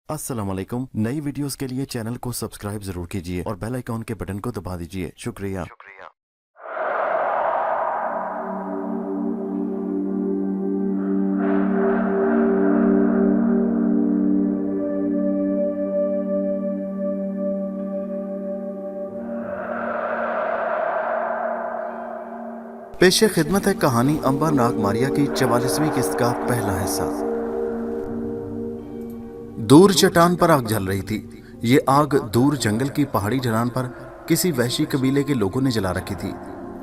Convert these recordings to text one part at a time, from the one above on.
अस्सलाम वालेकुम। नई वीडियोस के लिए चैनल को सब्सक्राइब जरूर कीजिए और बेल आइकॉन के बटन को दबा दीजिए। शुक्रिया। पेशे खिदमत है कहानी अंबर नाग मारिया की 44वीं किस्त का पहला हिस्सा। दूर चट्टान पर आग जल रही थी। ये आग दूर जंगल की पहाड़ी ढलान पर किसी वैशी कबीले के लोगों ने जला रखी थी।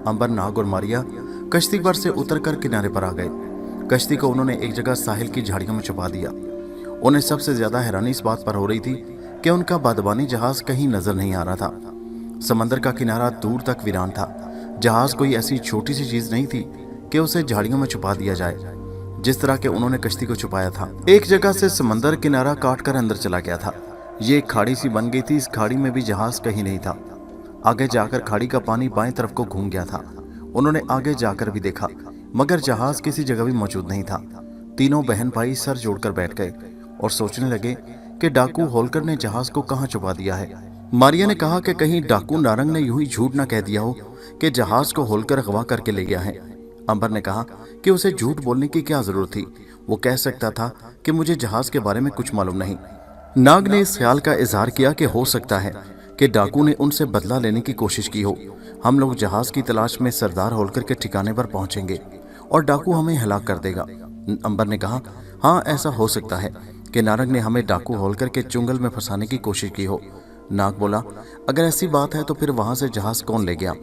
अंबर नाग और मारिया कश्ती पर से उतरकर किनारे पर आ गए। कश्ती को उन्होंने एक जगह साहिल की झाड़ियों में छुपा दिया। उन्हें सबसे ज्यादा हैरानी इस बात पर हो रही थी कि उनका बादबानी जहाज कहीं नजर नहीं आ रहा था। समंदर का किनारा दूर तक वीरान था। जहाज कोई ऐसी छोटी सी चीज नहीं थी कि उसे झाड़ियों में छुपा दिया जाए, जिस तरह के उन्होंने कश्ती को छुपाया था। एक जगह से समंदर किनारा काटकर अंदर चला गया था। ये एक खाड़ी सी बन गई थी। इस खाड़ी में भी जहाज कहीं नहीं था। आगे जाकर खाड़ी का पानी बाएं तरफ को घूम गया था। उन्होंने आगे जाकर भी देखा, मगर जहाज किसी जगह भी मौजूद नहीं था। तीनों बहन भाई सर जोड़कर बैठ गए और सोचने लगे कि डाकू होलकर ने जहाज को कहाँ छुपा दिया है। मारिया ने कहा कि कहीं डाकू नारंग ने यूं ही झूठ न कह दिया हो कि जहाज को होलकर अगवा करके ले गया है। अंबर ने कहा कि उसे झूठ बोलने की क्या जरूरत थी। वो कह सकता था कि मुझे जहाज के बारे में कुछ मालूम नहीं। नाग ने इस ख्याल का इजहार किया कि हो सकता है कि डाकू ने उनसे बदला लेने की कोशिश की हो। हम लोग जहाज की तलाश में सरदार होलकर के ठिकाने पर पहुंचेंगे और डाकू हमें हलाक कर देगा। अंबर ने कहा, हाँ, ऐसा हो सकता है कि नारंग ने हमें डाकू होलकर के चुंगल में फंसाने की कोशिश की हो। नाग बोला, अगर ऐसी बात है तो फिर वहां से जहाज कौन ले गया?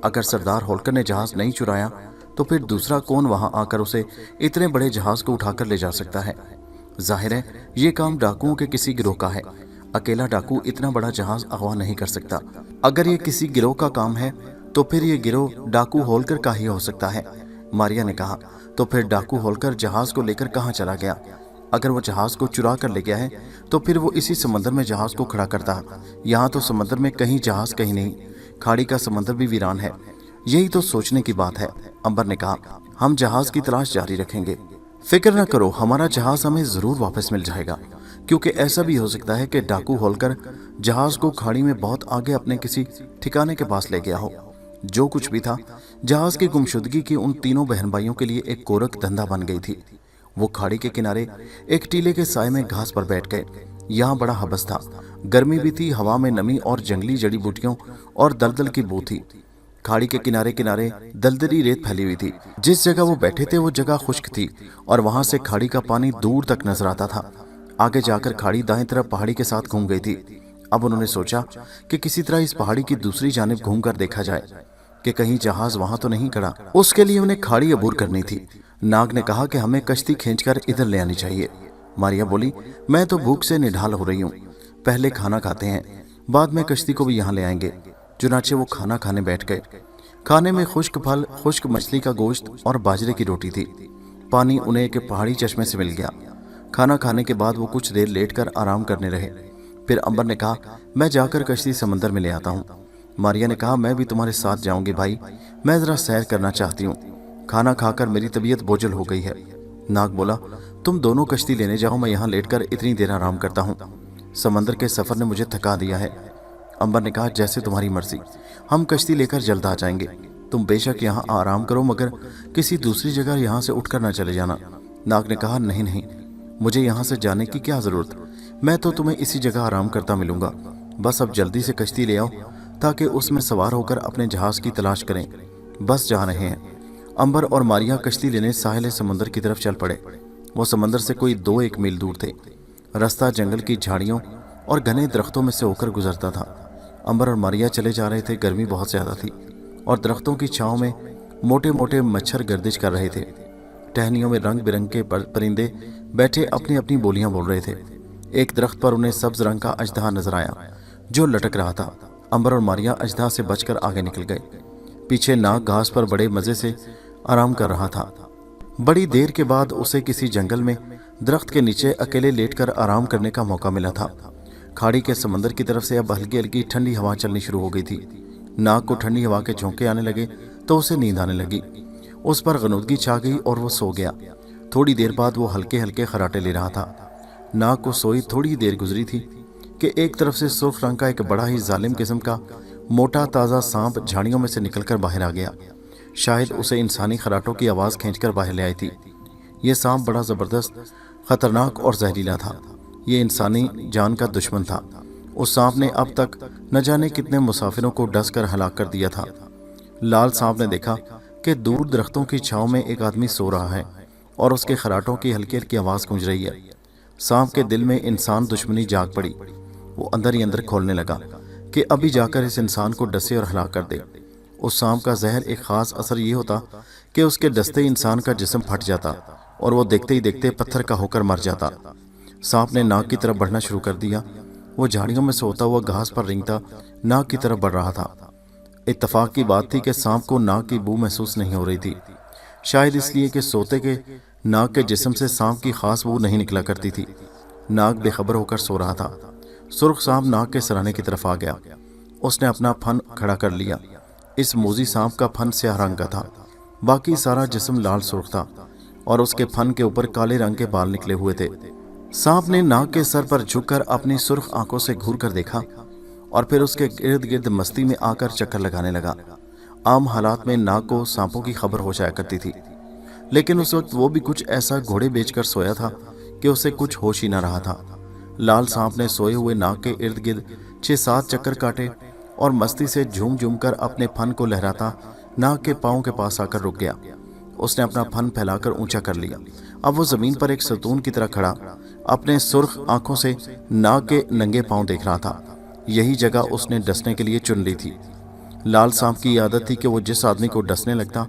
अगर सरदार होलकर ने जहाज नहीं चुराया तो फिर दूसरा कौन वहां आकर उसे इतने बड़े जहाज को उठाकर ले जा सकता है? जाहिर है ये काम डाकुओं के किसी गिरोह का है। अकेला डाकू इतना बड़ा जहाज अगवा नहीं कर सकता। अगर ये किसी गिरोह का काम है तो फिर ये गिरोह डाकू होलकर का ही हो सकता है। मारिया ने कहा, तो फिर डाकू होलकर जहाज को लेकर कहाँ चला गया? अगर वो जहाज को चुरा कर ले गया है तो फिर वो इसी समंदर में जहाज को खड़ा करता। यहाँ तो समंदर में कहीं जहाज कहीं नहीं, खाड़ी का समंदर भी वीरान है। यही तो सोचने की बात है। अंबर ने कहा, हम जहाज की तलाश जारी रखेंगे। फिक्र न करो, हमारा जहाज हमें जरूर वापस मिल जाएगा, क्योंकि ऐसा भी हो सकता है कि डाकू होलकर जहाज को खाड़ी में बहुत आगे अपने किसी ठिकाने के पास ले गया हो। जो कुछ भी था, जहाज की गुमशुदगी की उन तीनों बहन भाइयों के लिए एक कोरक धंधा बन गई थी। वो खाड़ी के किनारे एक टीले के साए में घास पर बैठ गए। यहाँ बड़ा हबस था। गर्मी भी थी, हवा में नमी और जंगली जड़ी बूटियों और दलदल की बू थी। खाड़ी के किनारे किनारे दलदली रेत फैली हुई थी। जिस जगह वो बैठे थे वो जगह खुश्क थी और वहां से खाड़ी का पानी दूर तक नजर आता था। आगे जाकर खाड़ी दाएं तरफ पहाड़ी के साथ घूम गई थी। अब उन्होंने सोचा कि किसी तरह इस पहाड़ी की दूसरी जानिब घूमकर देखा जाए कि कहीं जहाज वहां तो नहीं खड़ा। उसके लिए उन्हें खाड़ी अबूर करनी थी। नाग ने कहा कि हमें कश्ती खींचकर इधर ले आनी चाहिए। मारिया बोली, मैं तो भूख से निढाल हो रही हूँ। पहले खाना खाते हैं, बाद में कश्ती को भी यहाँ ले आएंगे। चुनाचे वो खाना खाने बैठ गए। खाने में खुश्क फल, खुश्क मछली का गोश्त और बाजरे की रोटी थी। पानी उन्हें एक पहाड़ी चश्मे से मिल गया। खाना खाने के बाद वो कुछ देर लेटकर आराम करने रहे। फिर अंबर ने कहा, मैं जाकर कश्ती समंदर में ले आता हूँ। मारिया ने कहा, मैं भी तुम्हारे साथ जाऊंगी भाई, मैं जरा सैर करना चाहती हूँ। खाना खाकर मेरी तबीयत बोझल हो गई है। नाग बोला, तुम दोनों कश्ती लेने जाओ, मैं यहाँ लेटकर इतनी देर आराम करता हूँ। समंदर के सफर ने मुझे थका दिया है। अंबर ने कहा, जैसे तुम्हारी मर्जी, हम कश्ती लेकर जल्द आ जाएंगे। तुम बेशक यहाँ आराम करो, मगर किसी दूसरी जगह यहाँ से उठकर न चले जाना। नाग ने कहा, नहीं नहीं, मुझे यहाँ से जाने की क्या जरूरत, मैं तो तुम्हें इसी जगह आराम करता मिलूंगा। बस अब जल्दी से कश्ती ले आओ ताकि उसमें सवार होकर अपने जहाज की तलाश करें। बस जा रहे हैं। अंबर और मारिया कश्ती लेने साहिल समंदर की तरफ चल पड़े। वो समंदर से कोई 2-1 मील दूर थे। रास्ता जंगल की झाड़ियों और घने दरख्तों में से होकर गुजरता था। अंबर और मारिया चले जा रहे थे। गर्मी बहुत ज्यादा थी और दरख्तों की छांव में मोटे मोटे मच्छर गर्दिश कर रहे थे। टहनियों में रंग बिरंगे परिंदे बैठे अपनी अपनी बोलियां बोल रहे थे। एक दरख्त पर उन्हें सब्ज रंग का अजदहा नजर आया जो लटक रहा था। अंबर और मारिया अजदहा से बचकर आगे निकल गए। पीछे नाग घास पर बड़े मजे से आराम कर रहा था। बड़ी देर के बाद उसे किसी जंगल में दरख्त के नीचे अकेले लेटकर आराम करने का मौका मिला था। खाड़ी के समंदर की तरफ से अब हल्की हल्की ठंडी हवा चलनी शुरू हो गई थी। नाग को ठंडी हवा के झोंके आने लगे तो उसे नींद आने लगी। उस पर गनुदगी छा गई और वो सो गया। थोड़ी देर बाद वो हल्के हल्के खराटे ले रहा था। नाग को सोई थोड़ी ही देर गुजरी थी कि एक तरफ से सुर्ख रंग का एक बड़ा ही जालिम किस्म का मोटा ताज़ा सांप झाड़ियों में से निकलकर बाहर आ गया। शायद उसे इंसानी खराटों की आवाज़ खींचकर बाहर ले आई थी। यह सांप बड़ा ज़बरदस्त, ख़तरनाक और जहरीला था। ये इंसानी जान का दुश्मन था। उस सांप ने अब तक न जाने कितने मुसाफिरों को डस कर हलाक कर दिया था। लाल सांप ने देखा कि दूर दरख्तों की छांव में एक आदमी सो रहा है और उसके खराटों की हल्की हल्की आवाज़ गूंज रही है। सांप के दिल में इंसान दुश्मनी जाग पड़ी। वो अंदर ही अंदर खोलने लगा कि अभी जाकर इस इंसान को डसे और हलाक कर दे। उस सांप का जहर एक ख़ास असर ये होता कि उसके डसते इंसान का जिस्म फट जाता और वो देखते ही देखते पत्थर का होकर मर जाता। सांप ने नाग की तरफ बढ़ना शुरू कर दिया। वो झाड़ियों में सोता हुआ घास पर रेंगता नाग की तरफ बढ़ रहा था। इत्तफाक की बात थी कि सांप को नाग की बू महसूस नहीं हो रही थी, शायद इसलिए कि सोते के नाग के जिस्म से सांप की खास बू नहीं निकला करती थी। नाग बेखबर होकर सो रहा था। सुर्ख सांप नाग के सराने की तरफ आ गया। उसने अपना फन खड़ा कर लिया। इस मोजी सांप का फन स्याह रंग का था, बाकी सारा जिस्म लाल सुर्ख था और उसके फन के ऊपर काले रंग के बाल निकले हुए थे। सांप ने नाग के सर पर झुककर अपनी सुर्ख आंखों से घूर कर देखा और फिर उसके इर्द गिर्द मस्ती में आकर चक्कर लगाने लगा। आम हालात में नाग को सांपों की खबर हो जाया करती थी, लेकिन उस वक्त वो भी कुछ ऐसा घोड़े बेचकर सोया था कि उसे कुछ होश ही न रहा था। लाल सांप ने सोए हुए नाग के इर्द गिर्द 6-7 चक्कर काटे और मस्ती से झूम झूम कर अपने फन को लहराता नाग के पाँव के पास आकर रुक गया। उसने अपना फन फैलाकर ऊंचा कर लिया। अब वो जमीन पर एक सतून की तरह खड़ा अपने सुर्ख आंखों से नाग के नंगे पांव देख रहा था। यही जगह उसने डसने के लिए चुन ली थी। लाल सांप की आदत थी कि वो जिस आदमी को डसने लगता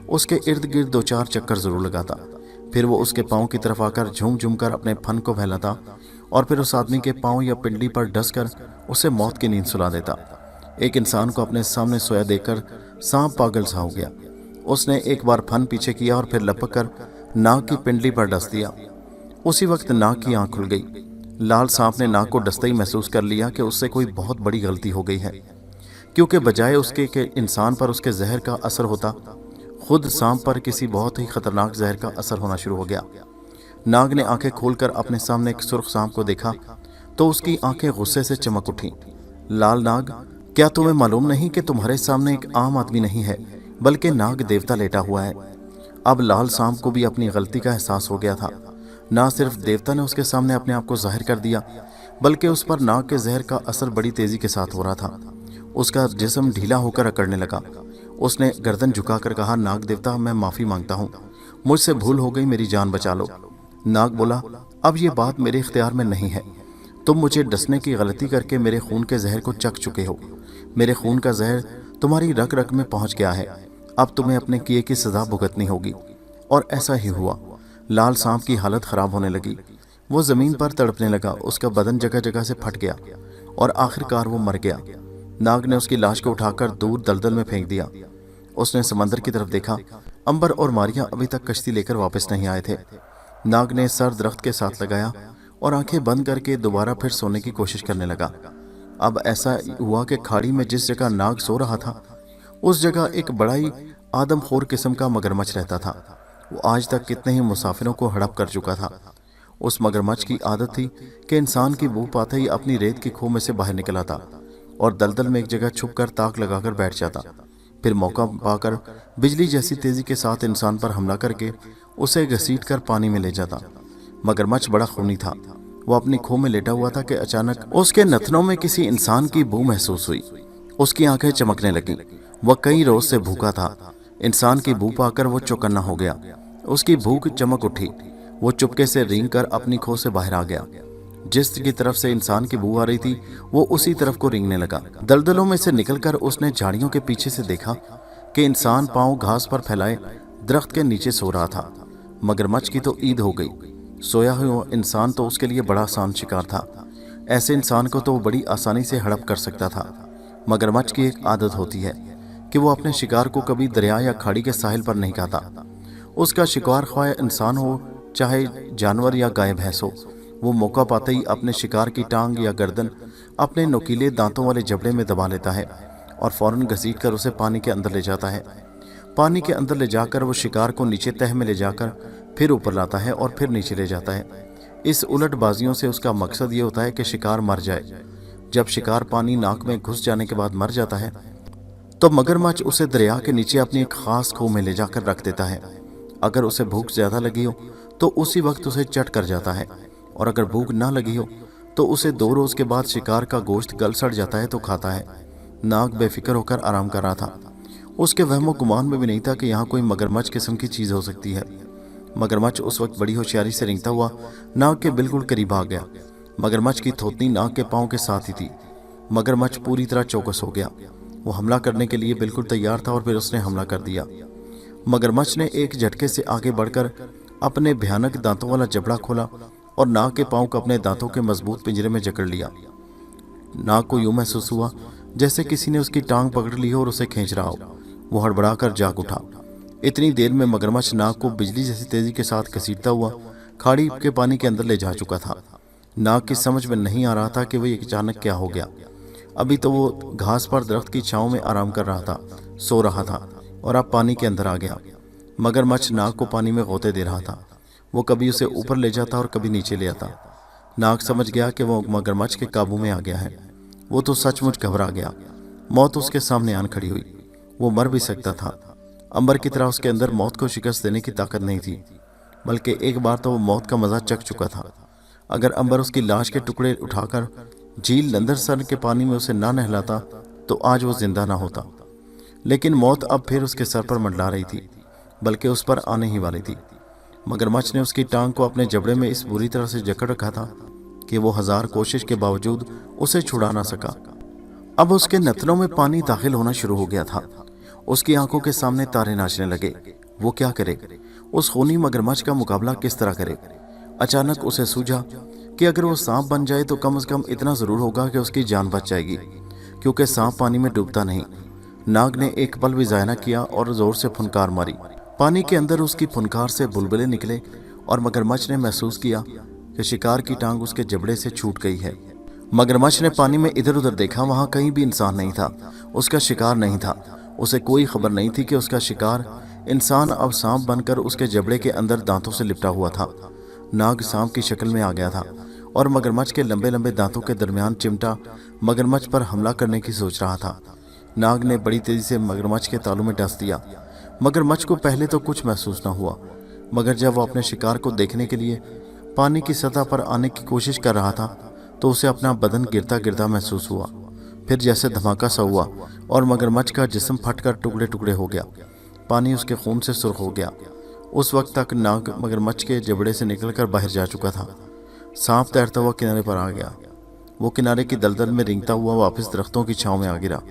उसके इर्द गिर्द 2-4 चक्कर जरूर लगाता। फिर वो उसके पाँव की तरफ आकर झूम झूम कर अपने फन को फैलाता और फिर उस आदमी के पाँव या पिंडली पर डस कर उसे मौत की नींद सुला देता। एक इंसान को अपने सामने सोया देखकर सांप पागल सा हो गया। उसने एक बार फन पीछे किया और फिर लपक कर नाग की पिंडली पर डस दिया। उसी वक्त नाग की आंख खुल गई। लाल सांप ने नाग को डसते ही महसूस कर लिया कि उससे कोई बहुत बड़ी गलती हो गई है, क्योंकि बजाय उसके कि इंसान पर उसके जहर का असर होता, खुद सांप पर किसी बहुत ही खतरनाक जहर का असर होना शुरू हो गया। नाग ने आंखें खोलकर अपने सामने एक सुर्ख सांप को देखा तो उसकी आंखें गुस्से से चमक उठीं। लाल नाग, क्या तुम्हें मालूम नहीं कि तुम्हारे सामने एक आम आदमी नहीं है बल्कि नाग देवता लेटा हुआ है? अब लाल सांप को भी अपनी गलती का एहसास हो गया था। ना सिर्फ देवता ने उसके सामने अपने आप को जाहिर कर दिया, बल्कि उस पर नाग के जहर का असर बड़ी तेजी के साथ हो रहा था। उसका जिस्म ढीला होकर अकड़ने लगा। उसने गर्दन झुकाकर कहा, नाग देवता, मैं माफ़ी मांगता हूँ, मुझसे भूल हो गई, मेरी जान बचा लो। नाग बोला, अब ये बात मेरे इख्तियार में नहीं है। तुम मुझे डसने की गलती करके मेरे खून के जहर को चख चुके हो। मेरे खून का जहर तुम्हारी रग रग में पहुंच गया है। अब तुम्हें अपने किए की सज़ा भुगतनी होगी। और ऐसा ही हुआ। लाल सांप की हालत ख़राब होने लगी। वो ज़मीन पर तड़पने लगा। उसका बदन जगह जगह से फट गया और आखिरकार वो मर गया। नाग ने उसकी लाश को उठाकर दूर दलदल में फेंक दिया। उसने समंदर की तरफ देखा। अंबर और मारिया अभी तक कश्ती लेकर वापस नहीं आए थे। नाग ने सर दरख्त के साथ लगाया और आंखें बंद करके दोबारा फिर सोने की कोशिश करने लगा। अब ऐसा हुआ कि खाड़ी में जिस जगह नाग सो रहा था उस जगह एक बड़ा ही आदमखोर किस्म का मगरमच्छ रहता था। वो आज तक कितने ही मुसाफिरों को हड़प कर चुका था। उस मगरमच्छ की आदत थी कि इंसान की बू पाते ही अपनी रेत की खोह में से बाहर निकल आता और दलदल में एक जगह छुपकर ताक लगाकर बैठ जाता। फिर मौका पाकर बिजली जैसी तेजी के साथ इंसान पर हमला करके उसे घसीट कर पानी में ले जाता। मगरमच्छ बड़ा खूनी था। वो अपनी खोह में लेटा हुआ था कि अचानक उसके नथनों में किसी इंसान की बू महसूस हुई। उसकी आंखें चमकने लगीं। वह कई रोज से भूखा था। इंसान की बू पाकर वो चौकन्ना हो गया। उसकी भूख चमक उठी। वो चुपके से रेंग कर अपनी खोह से बाहर आ गया। जिस की तरफ से इंसान की बू आ रही थी वो उसी तरफ को रेंगने लगा। दलदलों में से निकलकर उसने झाड़ियों के पीछे से देखा कि इंसान पांव घास पर फैलाए दरख्त के नीचे सो रहा था। मगरमच्छ की तो ईद हो गई। सोया हुआ इंसान तो उसके लिए बड़ा आसान शिकार था। ऐसे इंसान को तो वो बड़ी आसानी से हड़प कर सकता था। मगरमच्छ की एक आदत होती है कि वो अपने शिकार को कभी दरिया या खाड़ी के साहिल पर नहीं खाता। उसका शिकार ख्वाह इंसान हो चाहे जानवर या गाय भैंस हो, वो मौका पाते ही अपने शिकार की टांग या गर्दन अपने नुकीले दांतों वाले जबड़े में दबा लेता है और फौरन घसीट कर उसे पानी के अंदर ले जाता है। पानी के अंदर ले जाकर वो शिकार को नीचे तह में ले जाकर फिर ऊपर लाता है और फिर नीचे ले जाता है। इस उलट बाजियों से उसका मकसद ये होता है कि शिकार मर जाए। जब शिकार पानी नाक में घुस जाने के बाद मर जाता है तो मगरमच्छ उसे दरिया के नीचे अपनी एक खास खो में ले जाकर रख देता है। अगर उसे भूख ज्यादा लगी हो तो उसी वक्त उसे चट कर जाता है, और अगर भूख ना लगी हो तो उसे 2 रोज के बाद शिकार का गोश्त गल सड़ जाता है तो खाता है। नाग बेफिक्र होकर आराम कर रहा था। उसके वहमो गुमान में भी नहीं था कि यहाँ कोई मगरमच्छ किस्म की चीज हो सकती है। मगरमच्छ उस वक्त बड़ी होशियारी से रेंगता हुआ नाग के बिल्कुल करीब आ गया। मगरमच्छ की थोतनी नाग के पांव के साथ ही थी। मगरमच्छ पूरी तरह चौकस हो गया। वो हमला करने के लिए बिल्कुल तैयार था और फिर उसने हमला कर दिया। मगरमच्छ ने एक झटके से आगे बढ़कर अपने भयानक दांतों वाला जबड़ा खोला और नाग के पांव को अपने दांतों के मजबूत पिंजरे में जकड़ लिया। नाग को यूं महसूस हुआ जैसे किसी ने उसकी टांग पकड़ ली हो और उसे खींच रहा हो। वो हड़बड़ाकर जाग उठा। इतनी देर में मगरमच्छ नाग को बिजली जैसी तेजी के साथ घसीटता हुआ खाड़ी के पानी के अंदर ले जा चुका था। नाग की समझ में नहीं आ रहा था कि वह अचानक क्या हो गया। अभी तो वो घास पर दरख्त की छांव में आराम कर रहा था, सो रहा था, और अब पानी के अंदर आ गया। मगरमच्छ नाग को पानी में गोते दे रहा था। वो कभी उसे ऊपर ले जाता और कभी नीचे ले आता। नाग समझ गया कि वो मगरमच्छ के काबू में आ गया है। वो तो सचमुच घबरा गया। मौत उसके सामने आन खड़ी हुई। वो मर भी सकता था। अंबर की तरह उसके अंदर मौत को शिकस्त देने की ताकत नहीं थी, बल्कि एक बार तो वो मौत का मजा चख चुका था। अगर अंबर उसकी लाश के टुकड़े उठाकर झील लंदरसन के पानी में उसे ना नहलाता तो आज वो जिंदा ना होता। लेकिन मौत अब फिर उसके सर पर मंडला रही थी, बल्कि उस पर आने ही वाली थी। मगरमच्छ ने उसकी टांग को अपने जबड़े में इस बुरी तरह से जकड़ रखा था कि वो 1000 कोशिश के बावजूद उसे छुड़ा ना सका। अब उसके नथनों में पानी दाखिल होना शुरू हो गया था। उसकी आंखों के सामने तारे नाचने लगे। वो क्या करे? उस खूनी मगरमच्छ का मुकाबला किस तरह करे? अचानक उसे सूझा कि अगर वो सांप बन जाए तो कम से कम इतना जरूर होगा कि उसकी जान बच जाएगी, क्योंकि सांप पानी में डूबता नहीं। नाग ने एक पल भी ज़ाया न किया और जोर से फुनकार मारी। पानी के अंदर उसकी फुनकार से बुलबुले निकले और मगरमच्छ ने महसूस किया कि शिकार की टांग उसके जबड़े से छूट गई है। मगरमच्छ ने पानी में इधर उधर देखा। वहां कहीं भी इंसान नहीं था। उसका शिकार नहीं था। उसे कोई खबर नहीं थी कि उसका शिकार इंसान अब सांप बनकर उसके जबड़े के अंदर दांतों से लिपटा हुआ था। नाग सांप की शक्ल में आ गया था और मगरमच्छ के लंबे लंबे दांतों के दरमियान चिमटा मगरमच्छ पर हमला करने की सोच रहा था। नाग ने बड़ी तेजी से मगरमच्छ के तालू में डस दिया। मगरमच्छ को पहले तो कुछ महसूस न हुआ, मगर जब वो अपने शिकार को देखने के लिए पानी की सतह पर आने की कोशिश कर रहा था तो उसे अपना बदन गिरता गिरता महसूस हुआ। फिर जैसे धमाका सा हुआ और मगरमच्छ का जिस्म फटकर टुकड़े टुकड़े हो गया। पानी उसके खून से सुर्ख हो गया। उस वक्त तक नाग मगरमच्छ के जबड़े से निकलकर बाहर जा चुका था। सांप तैरता हुआ किनारे पर आ गया। वो किनारे की दलदल में रेंगता हुआ वापस दरख्तों की छांव में आ गिरा।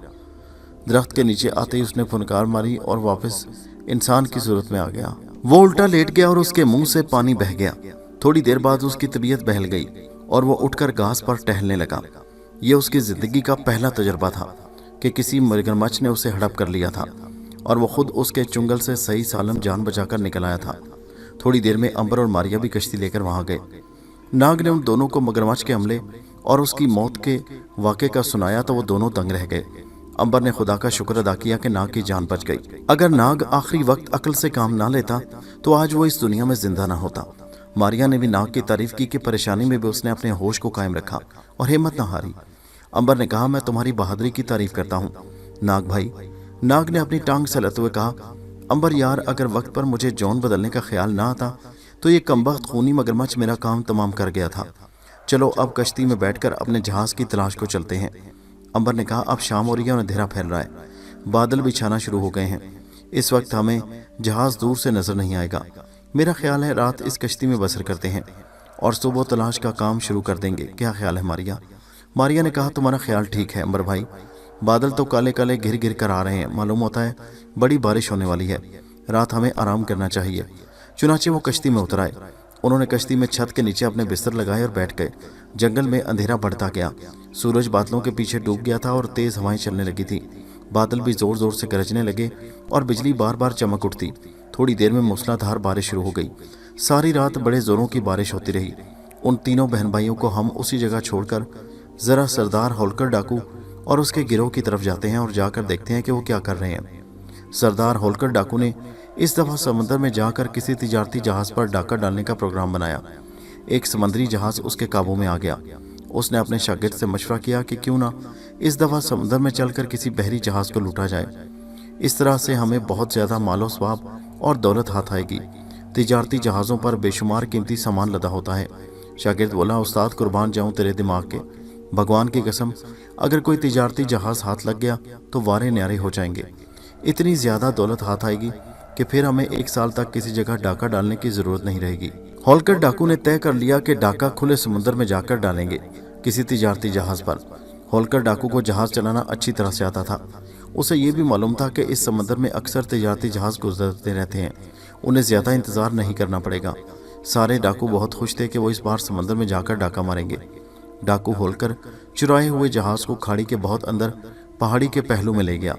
दरख्त के नीचे आते ही उसने फुनकार मारी और वापस इंसान की सूरत में आ गया। वो उल्टा लेट गया और उसके मुंह से पानी बह गया। थोड़ी देर बाद उसकी तबीयत बहल गई और वो उठकर घास पर टहलने लगा। ये उसकी जिंदगी का पहला तजुर्बा था कि किसी मगरमच्छ ने उसे हड़प कर लिया था और वो खुद उसके चुंगल से सही सालम जान बचाकर निकल आया था। थोड़ी देर में अंबर और मारिया भी कश्ती लेकर वहां गए। नाग ने उन दोनों को मगरमच्छ के हमले और उसकी मौत के वाक़े का सुनाया तो वो दोनों दंग रह गए। अंबर ने खुदा का शुक्र अदा किया कि नाग की जान बच गई। अगर नाग आखिरी वक्त अक्ल से काम ना लेता तो आज वो इस दुनिया में जिंदा ना होता। मारिया ने भी नाग की तारीफ की कि परेशानी में भी उसने अपने होश को कायम रखा और हिम्मत ना हारी। अंबर ने कहा, मैं तुम्हारी बहादुरी की तारीफ करता हूँ नाग भाई। नाग ने अपनी टांग सहलाते हुए कहा, अंबर यार, अगर वक्त पर मुझे जौन बदलने का ख्याल ना आता तो ये कमबख्त खूनी मगरमच्छ मेरा काम तमाम कर गया था। चलो अब कश्ती में बैठकर अपने जहाज की तलाश को चलते हैं। अंबर ने कहा, अब शाम हो रही है और अंधेरा फैल रहा है। बादल भी छाना शुरू हो गए हैं। इस वक्त हमें जहाज दूर से नजर नहीं आएगा। मेरा ख्याल है रात इस कश्ती में बसर करते हैं और सुबह तलाश का काम शुरू कर देंगे। क्या ख्याल है मारिया? मारिया ने कहा, तुम्हारा ख्याल ठीक है अंबर भाई। बादल तो काले काले घिर घिर कर आ रहे हैं। मालूम होता है बड़ी बारिश होने वाली है। रात हमें आराम करना चाहिए। चुनाचे वो कश्ती में उतर आए। उन्होंने कश्ती में छत के नीचे अपने बिस्तर लगाए और बैठ गए। जंगल में अंधेरा बढ़ता गया। सूरज बादलों के पीछे डूब गया था और तेज हवाएं चलने लगी थी। बादल भी जोर जोर से गरजने लगे और बिजली बार बार चमक उठती। थोड़ी देर में मूसलाधार बारिश शुरू हो गई। सारी रात बड़े जोरों की बारिश होती रही। उन तीनों बहन भाइयों को हम उसी जगह छोड़कर जरा सरदार होलकर डाकू और उसके गिरोह की तरफ जाते हैं और जाकर देखते हैं कि वो क्या कर रहे हैं। सरदार होलकर डाकू ने इस दफा समंदर में जाकर किसी तिजारती जहाज पर डाका डालने का प्रोग्राम बनाया। ایک سمندری جہاز اس کے قابو میں آ گیا۔ اس نے اپنے شاگرد سے مشورہ کیا کہ کیوں نہ اس دفعہ سمندر میں چل کر کسی بحری جہاز کو لوٹا جائے، اس طرح سے ہمیں بہت زیادہ مال و ثواب اور دولت ہاتھ آئے گی۔ تجارتی جہازوں پر بے شمار قیمتی سامان لدا ہوتا ہے۔ شاگرد بولا، استاد قربان جاؤں تیرے دماغ کے، بھگوان کی قسم اگر کوئی تجارتی جہاز ہاتھ لگ گیا تو وارے نیارے ہو جائیں گے۔ اتنی زیادہ دولت ہاتھ آئے گی کہ پھر ہمیں 1 سال تک کسی جگہ ڈاکہ ڈالنے کی ضرورت نہیں رہے گی۔ ہولکر ڈاکو نے طے کر لیا کہ ڈاکہ کھلے سمندر میں جا کر ڈالیں گے، کسی تجارتی جہاز پر۔ ہولکر ڈاکو کو جہاز چلانا اچھی طرح سے آتا تھا۔ اسے یہ بھی معلوم تھا کہ اس سمندر میں اکثر تجارتی جہاز گزرتے رہتے ہیں، انہیں زیادہ انتظار نہیں کرنا پڑے گا۔ سارے ڈاکو بہت خوش تھے کہ وہ اس بار سمندر میں جا کر ڈاکہ ماریں گے۔ ڈاکو ہولکر چرائے ہوئے جہاز کو کھاڑی کے بہت اندر پہاڑی کے پہلو میں لے گیا۔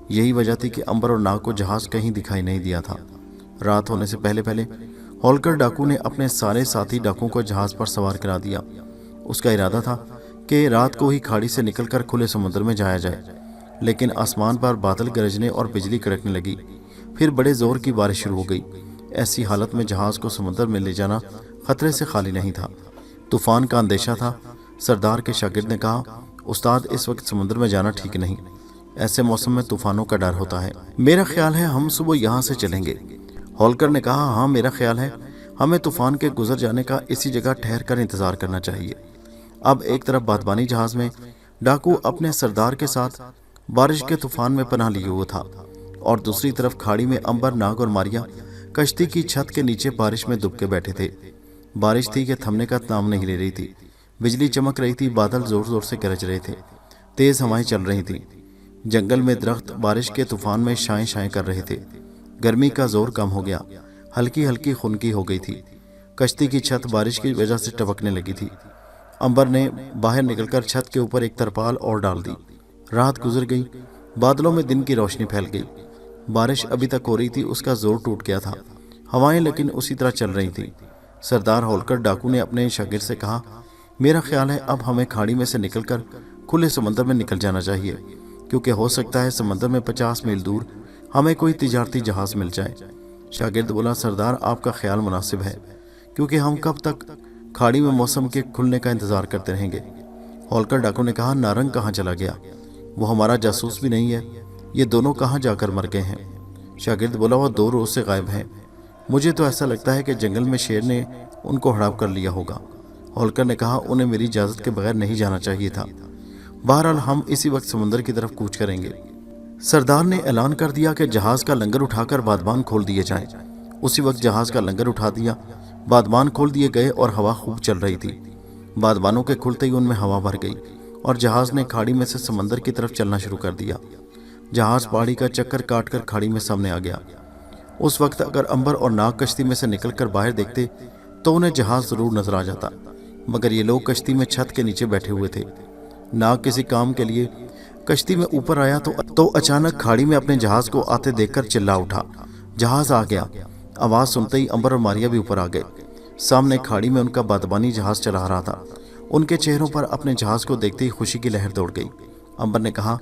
یہی وجہ تھی کہ امبر اور ناگ کو جہاز کہیں دکھائی نہیں دیا تھا۔ رات ہونے سے پہلے ہولکر ڈاکو نے اپنے سارے ساتھی ڈاکوؤں کو جہاز پر سوار کرا دیا۔ اس کا ارادہ تھا کہ رات کو ہی کھاڑی سے نکل کر کھلے سمندر میں جایا جائے، لیکن آسمان پر بادل گرجنے اور بجلی کڑکنے لگی۔ پھر بڑے زور کی بارش شروع ہو گئی۔ ایسی حالت میں جہاز کو سمندر میں لے جانا خطرے سے خالی نہیں تھا، طوفان کا اندیشہ تھا۔ سردار کے شاگرد نے کہا، استاد اس وقت سمندر میں جانا ٹھیک نہیں، ایسے موسم میں طوفانوں کا ڈر ہوتا ہے۔ میرا خیال ہے ہم صبح یہاں سے چلیں گے۔ ہولکر نے کہا، ہاں میرا خیال ہے ہمیں طوفان کے گزر جانے کا اسی جگہ ٹھہر کر انتظار کرنا چاہیے۔ اب ایک طرف بادبانی جہاز میں ڈاکو اپنے سردار کے ساتھ بارش کے طوفان میں پناہ لیے ہوئے تھا، اور دوسری طرف کھاڑی میں امبر، ناگ اور ماریا کشتی کی چھت کے نیچے بارش میں دب کے بیٹھے تھے۔ بارش تھی کہ تھمنے کا نام نہیں لے رہی تھی، بجلی چمک رہی تھی، بادل زور زور سے گرج رہے تھے، تیز ہوائیں چل رہی تھیں، جنگل میں درخت بارش کے طوفان میں شائیں شائیں کر رہے تھے۔ گرمی کا زور کم ہو گیا، ہلکی ہلکی خنکی ہو گئی تھی، کشتی کی چھت بارش کی وجہ سے ٹپکنے لگی تھی۔ امبر نے باہر نکل کر چھت کے اوپر ایک ترپال اور ڈال دی۔ رات گزر گئی، بادلوں میں دن کی روشنی پھیل گئی۔ بارش ابھی تک ہو رہی تھی، اس کا زور ٹوٹ گیا تھا، ہوائیں لیکن اسی طرح چل رہی تھیں۔ سردار ہولکر ڈاکو نے اپنے شاگرد سے کہا، میرا خیال ہے اب ہمیں کھاڑی میں سے نکل کر کھلے سمندر میں نکل جانا چاہیے، کیونکہ ہو سکتا ہے سمندر میں 50 میل دور ہمیں کوئی تجارتی جہاز مل جائے۔ شاگرد بولا، سردار آپ کا خیال مناسب ہے، کیونکہ ہم کب تک کھاڑی میں موسم کے کھلنے کا انتظار کرتے رہیں گے۔ ہولکر ڈاکو نے کہا، نارنگ کہاں چلا گیا؟ وہ ہمارا جاسوس بھی نہیں ہے، یہ دونوں کہاں جا کر مر گئے ہیں؟ شاگرد بولا، وہ 2 روز سے غائب ہیں، مجھے تو ایسا لگتا ہے کہ جنگل میں شیر نے ان کو ہڑپ کر لیا ہوگا۔ ہولکر نے کہا، انہیں میری اجازت کے بغیر نہیں جانا چاہیے تھا، بہرحال ہم اسی وقت سمندر کی طرف کوچ کریں گے۔ سردار نے اعلان کر دیا کہ جہاز کا لنگر اٹھا کر بادبان کھول دیے جائیں۔ اسی وقت جہاز کا لنگر اٹھا دیا، بادبان کھول دیے گئے اور ہوا خوب چل رہی تھی۔ بادبانوں کے کھلتے ہی ان میں ہوا بھر گئی اور جہاز نے کھاڑی میں سے سمندر کی طرف چلنا شروع کر دیا۔ جہاز پہاڑی کا چکر کاٹ کر کھاڑی میں سامنے آ گیا۔ اس وقت اگر امبر اور ناگ کشتی میں سے نکل کر باہر دیکھتے تو انہیں جہاز ضرور نظر آ جاتا، مگر یہ لوگ کشتی میں چھت کے نیچے بیٹھے ہوئے تھے۔ ناگ کسی کام کے لیے کشتی میں اوپر آیا تو اچانک کھاڑی میں اپنے جہاز کو آتے دیکھ کر چلا اٹھا، جہاز آ گیا۔ آواز سنتے ہی امبر اور ماریا بھی اوپر آ گئے۔ سامنے کھاڑی میں ان کا بادبانی جہاز چلا رہا تھا۔ ان کے چہروں پر اپنے جہاز کو دیکھتے ہی خوشی کی لہر دوڑ گئی۔ امبر نے کہا،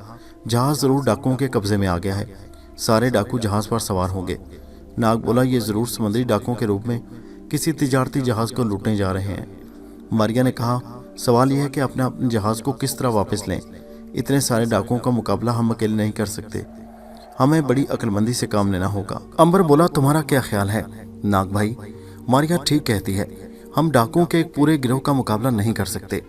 جہاز ضرور ڈاکوؤں کے قبضے میں آ گیا ہے، سارے ڈاکو جہاز پر سوار ہوں گے۔ ناگ بولا، یہ ضرور سمندری ڈاکوؤں کے روپ میں کسی تجارتی جہاز کو لوٹنے جا رہے ہیں۔ ماریا نے کہا، سوال یہ ہے کہ اپنے جہاز کو کس طرح واپس لیں، اتنے سارے ڈاکوؤں کا مقابلہ ہم اکیلے نہیں کر سکتے، ہمیں بڑی عقل مندی سے کام لینا ہوگا۔ امبر بولا، تمہارا کیا خیال ہے ناگ بھائی؟ ماریا ٹھیک کہتی ہے، ہم ڈاکوؤں کے ایک پورے گروہ کا مقابلہ نہیں کر سکتے۔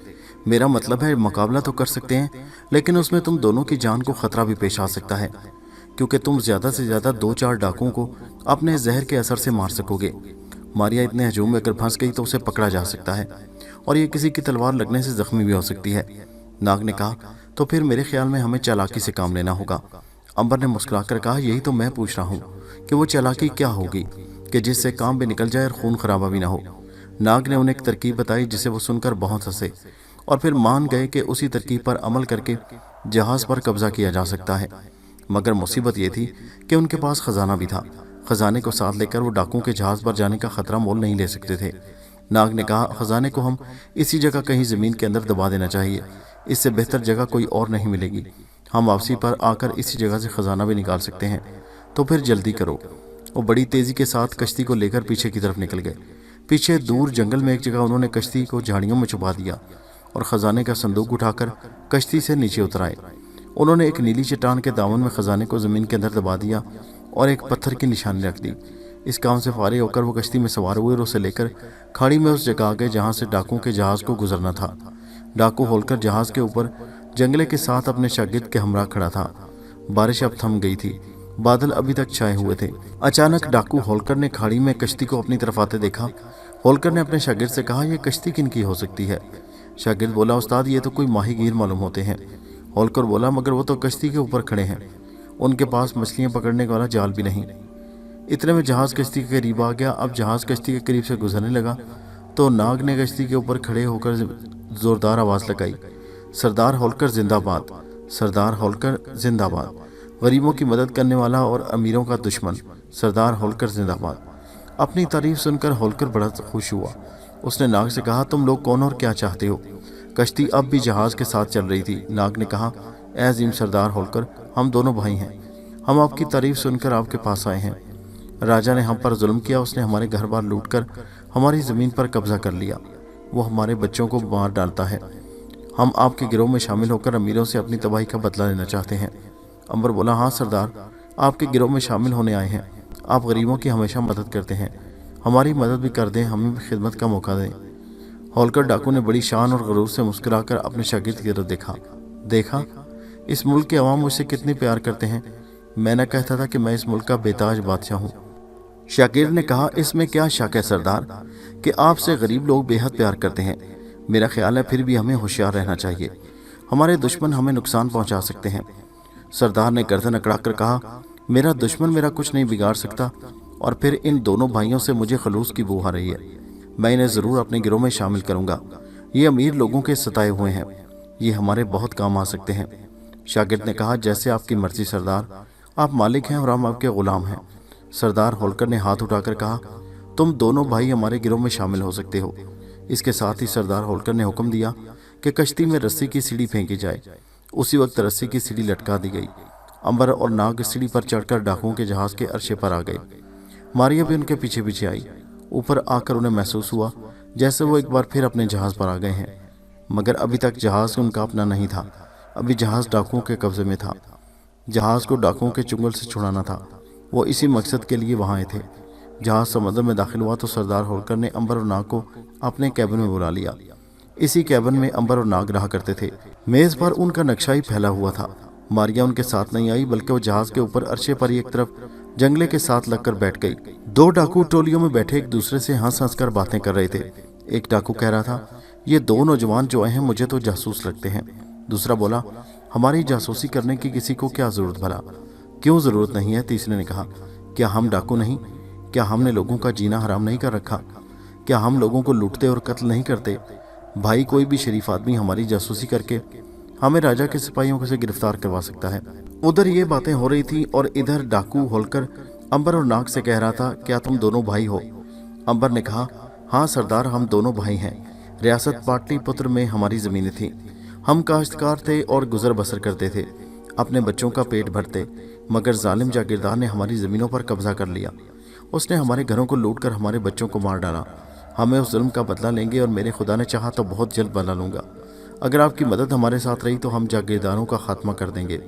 میرا مطلب ہے مقابلہ تو کر سکتے ہیں، لیکن اس میں تم دونوں کی جان کو خطرہ بھی پیش آ سکتا ہے، کیونکہ تم زیادہ سے زیادہ 2-4 ڈاکوؤں کو اپنے زہر کے اثر سے مار سکو گے۔ ماریا اتنے ہجوم میں اگر پھنس گئی تو اسے پکڑا جا سکتا ہے، اور یہ کسی کی تلوار لگنے سے زخمی بھی ہو سکتی ہے۔ ناگ نے کہا، تو پھر میرے خیال میں ہمیں چالاکی سے کام لینا ہوگا۔ امبر نے مسکرا کر کہا، یہی تو میں پوچھ رہا ہوں کہ وہ چالاکی کیا ہوگی کہ جس سے کام بھی نکل جائے اور خون خرابہ بھی نہ ہو۔ ناگ نے انہیں ایک ترکیب بتائی جسے وہ سن کر بہت ہنسے اور پھر مان گئے کہ اسی ترکیب پر عمل کر کے جہاز پر قبضہ کیا جا سکتا ہے، مگر مصیبت یہ تھی کہ ان کے پاس خزانہ بھی تھا۔ خزانے کو ساتھ لے کر وہ ڈاکوؤں کے جہاز پر جانے کا خطرہ مول نہیں لے سکتے تھے۔ ناگ نے کہا، خزانے کو ہم اسی جگہ کہیں زمین کے اندر دبا دینا چاہیے، اس سے بہتر جگہ کوئی اور نہیں ملے گی، ہم واپسی پر آ کر اسی جگہ سے خزانہ بھی نکال سکتے ہیں، تو پھر جلدی کرو۔ وہ بڑی تیزی کے ساتھ کشتی کو لے کر پیچھے کی طرف نکل گئے۔ पीछे दूर जंगल में एक जगह उन्होंने कश्ती को झाड़ियों में छुपा दिया और खजाने का संदूक उठाकर कश्ती से नीचे उतर आए। उन्होंने एक नीली चट्टान के दामन में खजाने को जमीन के अंदर दबा दिया और एक पत्थर की निशानी रख दी। इस काम से फारिग होकर वो कश्ती में सवार हुए और उसे लेकर खाड़ी में उस जगह आ गए जहाँ से डाकुओं के जहाज को गुजरना था। डाकू होलकर जहाज के ऊपर जंगले के साथ अपने शागिर्द के हमरा खड़ा था। बारिश अब थम गई थी, बादल अभी तक छाए हुए थे। अचानक डाकू होलकर ने खाड़ी में कश्ती को अपनी तरफ आते देखा। होलकर ने अपने शागिर्द से कहा, यह कश्ती किन की हो सकती है? शागिर्द बोला, उस्ताद ये तो कोई माहीगीर मालूम होते हैं। होलकर बोला, मगर वो तो कश्ती के ऊपर खड़े हैं, उनके पास मछलियां पकड़ने वाला जाल भी नहीं। इतने में जहाज कश्ती के करीब आ गया। अब जहाज कश्ती के करीब से गुजरने लगा तो नाग ने कश्ती के ऊपर खड़े होकर जोरदार आवाज लगाई, सरदार होलकर जिंदाबाद, सरदार होलकर जिंदाबाद, गरीबों की मदद करने वाला और अमीरों का दुश्मन, सरदार होलकर जिंदाबाद। अपनी तारीफ सुनकर होलकर बड़ा खुश हुआ। उसने नाग से कहा, तुम लोग कौन और क्या चाहते हो? कश्ती अब भी जहाज के साथ चल रही थी। नाग ने कहा, ए अजीम सरदार होलकर, हम दोनों भाई हैं, हम आपकी तारीफ सुनकर आपके पास आए हैं। राजा ने हम पर जुल्म किया, उसने हमारे घर बार लूट कर हमारी ज़मीन पर कब्जा कर लिया, वो हमारे बच्चों को मार डालता है। हम आपके गिरोह में शामिल होकर अमीरों से अपनी तबाही का बदला लेना चाहते हैं। अंबर बोला, हाँ सरदार, आपके गिरोह में शामिल होने आए हैं। आप गरीबों की हमेशा मदद करते हैं, हमारी मदद भी कर दें, हमें भी खिदमत का मौका दें। होलकर डाकू ने बड़ी शान और गरूर से मुस्कुराकर अपने शागिर्द की तरफ देखा, इस मुल्क के अवाम मुझसे कितने प्यार करते हैं। मैं न कहता था कि मैं इस मुल्क का बेताज बादशाह हूँ। शागिर्द ने कहा, इसमें क्या शक है सरदार कि आपसे गरीब लोग बेहद प्यार करते हैं। मेरा ख्याल है फिर भी हमें होशियार रहना चाहिए, हमारे दुश्मन हमें नुकसान पहुंचा सकते हैं। सरदार ने गर्दन अकड़ाकर कहा, मेरा दुश्मन मेरा कुछ नहीं बिगाड़ सकता, और फिर इन दोनों भाइयों से मुझे खलूस की बू आ रही है। मैं इन्हें ज़रूर अपने गिरोह में शामिल करूंगा। ये अमीर लोगों के सताए हुए हैं, ये हमारे बहुत काम आ सकते हैं। शागिर्द ने कहा, जैसे आपकी मर्जी सरदार, आप मालिक हैं और हम आपके गुलाम हैं। सरदार होलकर ने हाथ उठाकर कहा, तुम दोनों भाई हमारे गिरोह में शामिल हो सकते हो। इसके साथ ही सरदार होलकर ने हुक्म दिया कि कश्ती में रस्सी की सीढ़ी फेंकी जाए। उसी वक्त रस्सी की सीढ़ी लटका दी गई। अंबर और नाग सीढ़ी पर चढ़कर डाकुओं के जहाज के अर्शे पर आ गए। मारिया भी उनके पीछे पीछे आई। ऊपर आकर उन्हें महसूस हुआ जैसे वो एक बार फिर अपने जहाज पर आ गए हैं, मगर अभी तक जहाज उनका अपना नहीं था। अभी जहाज डाकुओं के कब्जे में था। जहाज को डाकुओं के चुंगल से छुड़ाना था। वो इसी मकसद के लिए वहाँ आए थे। जहाज समुद्र में दाखिल हुआ तो सरदार होलकर ने अंबर और नाग को अपने कैबिन में बुला लिया। इसी कैबिन में अंबर और नाग रहा करते थे। मेज पर उनका नक्शा ही फैला हुआ था। मारिया उनके साथ नहीं आई, बल्कि वो जहाज के ऊपर अर्शे पर ही एक तरफ जंगले के साथ लगकर बैठ गई। दो डाकू टोलियों में बैठे एक दूसरे से हंस हंस कर बातें कर रहे थे। एक डाकू कह रहा था, ये दो नौजवान जो आए हैं मुझे तो जासूस लगते हैं। दूसरा बोला, हमारी जासूसी करने की किसी को क्या जरूरत भला? क्यों जरूरत नहीं है? तीसरे ने कहा, क्या हम डाकू नहीं? क्या हमने लोगों का जीना हराम नहीं कर रखा? क्या हम लोगों को लूटते और कत्ल नहीं करते? भाई, कोई भी शरीफ आदमी हमारी जासूसी करके हमें राजा के सिपाहियों से गिरफ्तार करवा सकता है। उधर ये बातें हो रही थी और इधर डाकू होलकर अंबर और नाग से कह रहा था, क्या तुम दोनों भाई हो? अंबर ने कहा, हाँ सरदार, हम दोनों भाई हैं। रियासत पाटलिपुत्र में हमारी ज़मीनें थीं। हम काश्तकार थे और गुजर बसर करते थे, अपने बच्चों का पेट भरते, मगर जालिम जागीरदार ने हमारी ज़मीनों पर कब्जा कर लिया। उसने हमारे घरों को लूट कर हमारे बच्चों को मार डाला। हमें उस जुल्म का बदला लेंगे और मेरे खुदा ने चाहा तो बहुत जल्द बदला लूँगा। अगर आपकी मदद हमारे साथ रही तो हम जागीरदारों का खात्मा कर देंगे।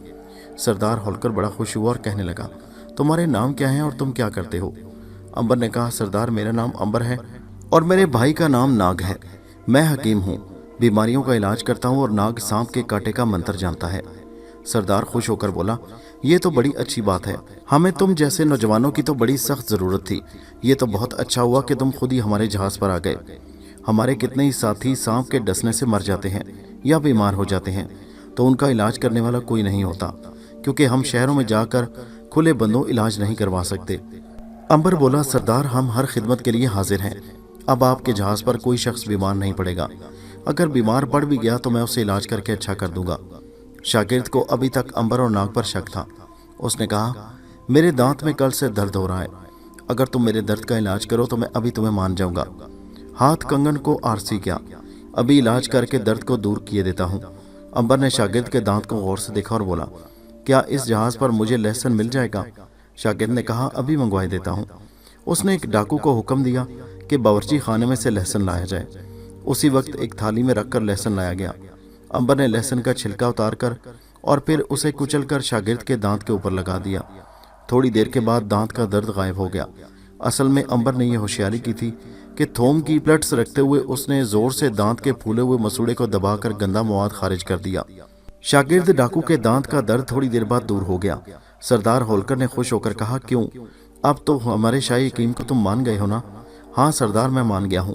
सरदार होलकर बड़ा खुश हुआ और कहने लगा, तुम्हारे नाम क्या हैं और तुम क्या करते हो? अंबर ने कहा, सरदार, मेरा नाम अंबर है और मेरे भाई का नाम नाग है। मैं हकीम हूँ, बीमारियों का इलाज करता हूँ और नाग सांप के कांटे का मंत्र जानता है। सरदार खुश होकर बोला, ये तो बड़ी अच्छी बात है। हमें तुम जैसे नौजवानों की तो बड़ी सख्त ज़रूरत थी। ये तो बहुत अच्छा हुआ कि तुम खुद ही हमारे जहाज़ पर आ गए। हमारे कितने ही साथी सांप के डसने से मर जाते हैं या बीमार हो जाते हैं, तो उनका इलाज करने वाला कोई नहीं होता, क्योंकि हम शहरों में जाकर खुले बंदों इलाज नहीं करवा सकते। अंबर बोला, सरदार, हम हर खिदमत के लिए हाजिर हैं। अब आपके जहाज़ पर कोई शख्स बीमार नहीं पड़ेगा। अगर बीमार पड़ भी गया तो मैं उसे इलाज करके अच्छा कर दूंगा। शागिर्द को अभी तक अंबर और नाग पर शक था। उसने कहा, मेरे दांत में कल से दर्द हो रहा है। अगर तुम मेरे दर्द का इलाज करो तो मैं अभी तुम्हें मान जाऊंगा। हाथ कंगन को आरसी क्या, अभी इलाज करके दर्द को दूर किए देता हूँ। अंबर ने शागिर्द के दांत को गौर से देखा और बोला, क्या इस जहाज़ पर मुझे लहसुन मिल जाएगा? शागिर्द ने कहा, अभी मंगवाई देता हूँ। اس نے ایک ڈاکو کو حکم دیا کہ باورچی خانے میں سے لہسن لایا جائے۔ اسی وقت ایک تھالی میں رکھ کر لہسن لایا گیا۔ انبر نے لہسن کا چھلکا اتار کر اور پھر اسے کچل کر شاگرد کے دانت کے اوپر لگا دیا۔ تھوڑی دیر کے بعد دانت کا درد غائب ہو گیا۔ اصل میں انبر نے یہ ہوشیاری کی تھی کہ تھوم کی پلٹس رکھتے ہوئے اس نے زور سے دانت کے پھولے ہوئے مسوڑے کو دبا کر گندا مواد خارج کر دیا۔ شاگرد ڈاکو کے دانت کا درد تھوڑی دیر بعد دور ہو گیا۔ سردار ہولکر نے خوش ہو کر کہا، کیوں، اب تو ہمارے شاہی حکیم کو تم مان گئے ہو نا؟ ہاں سردار، میں مان گیا ہوں۔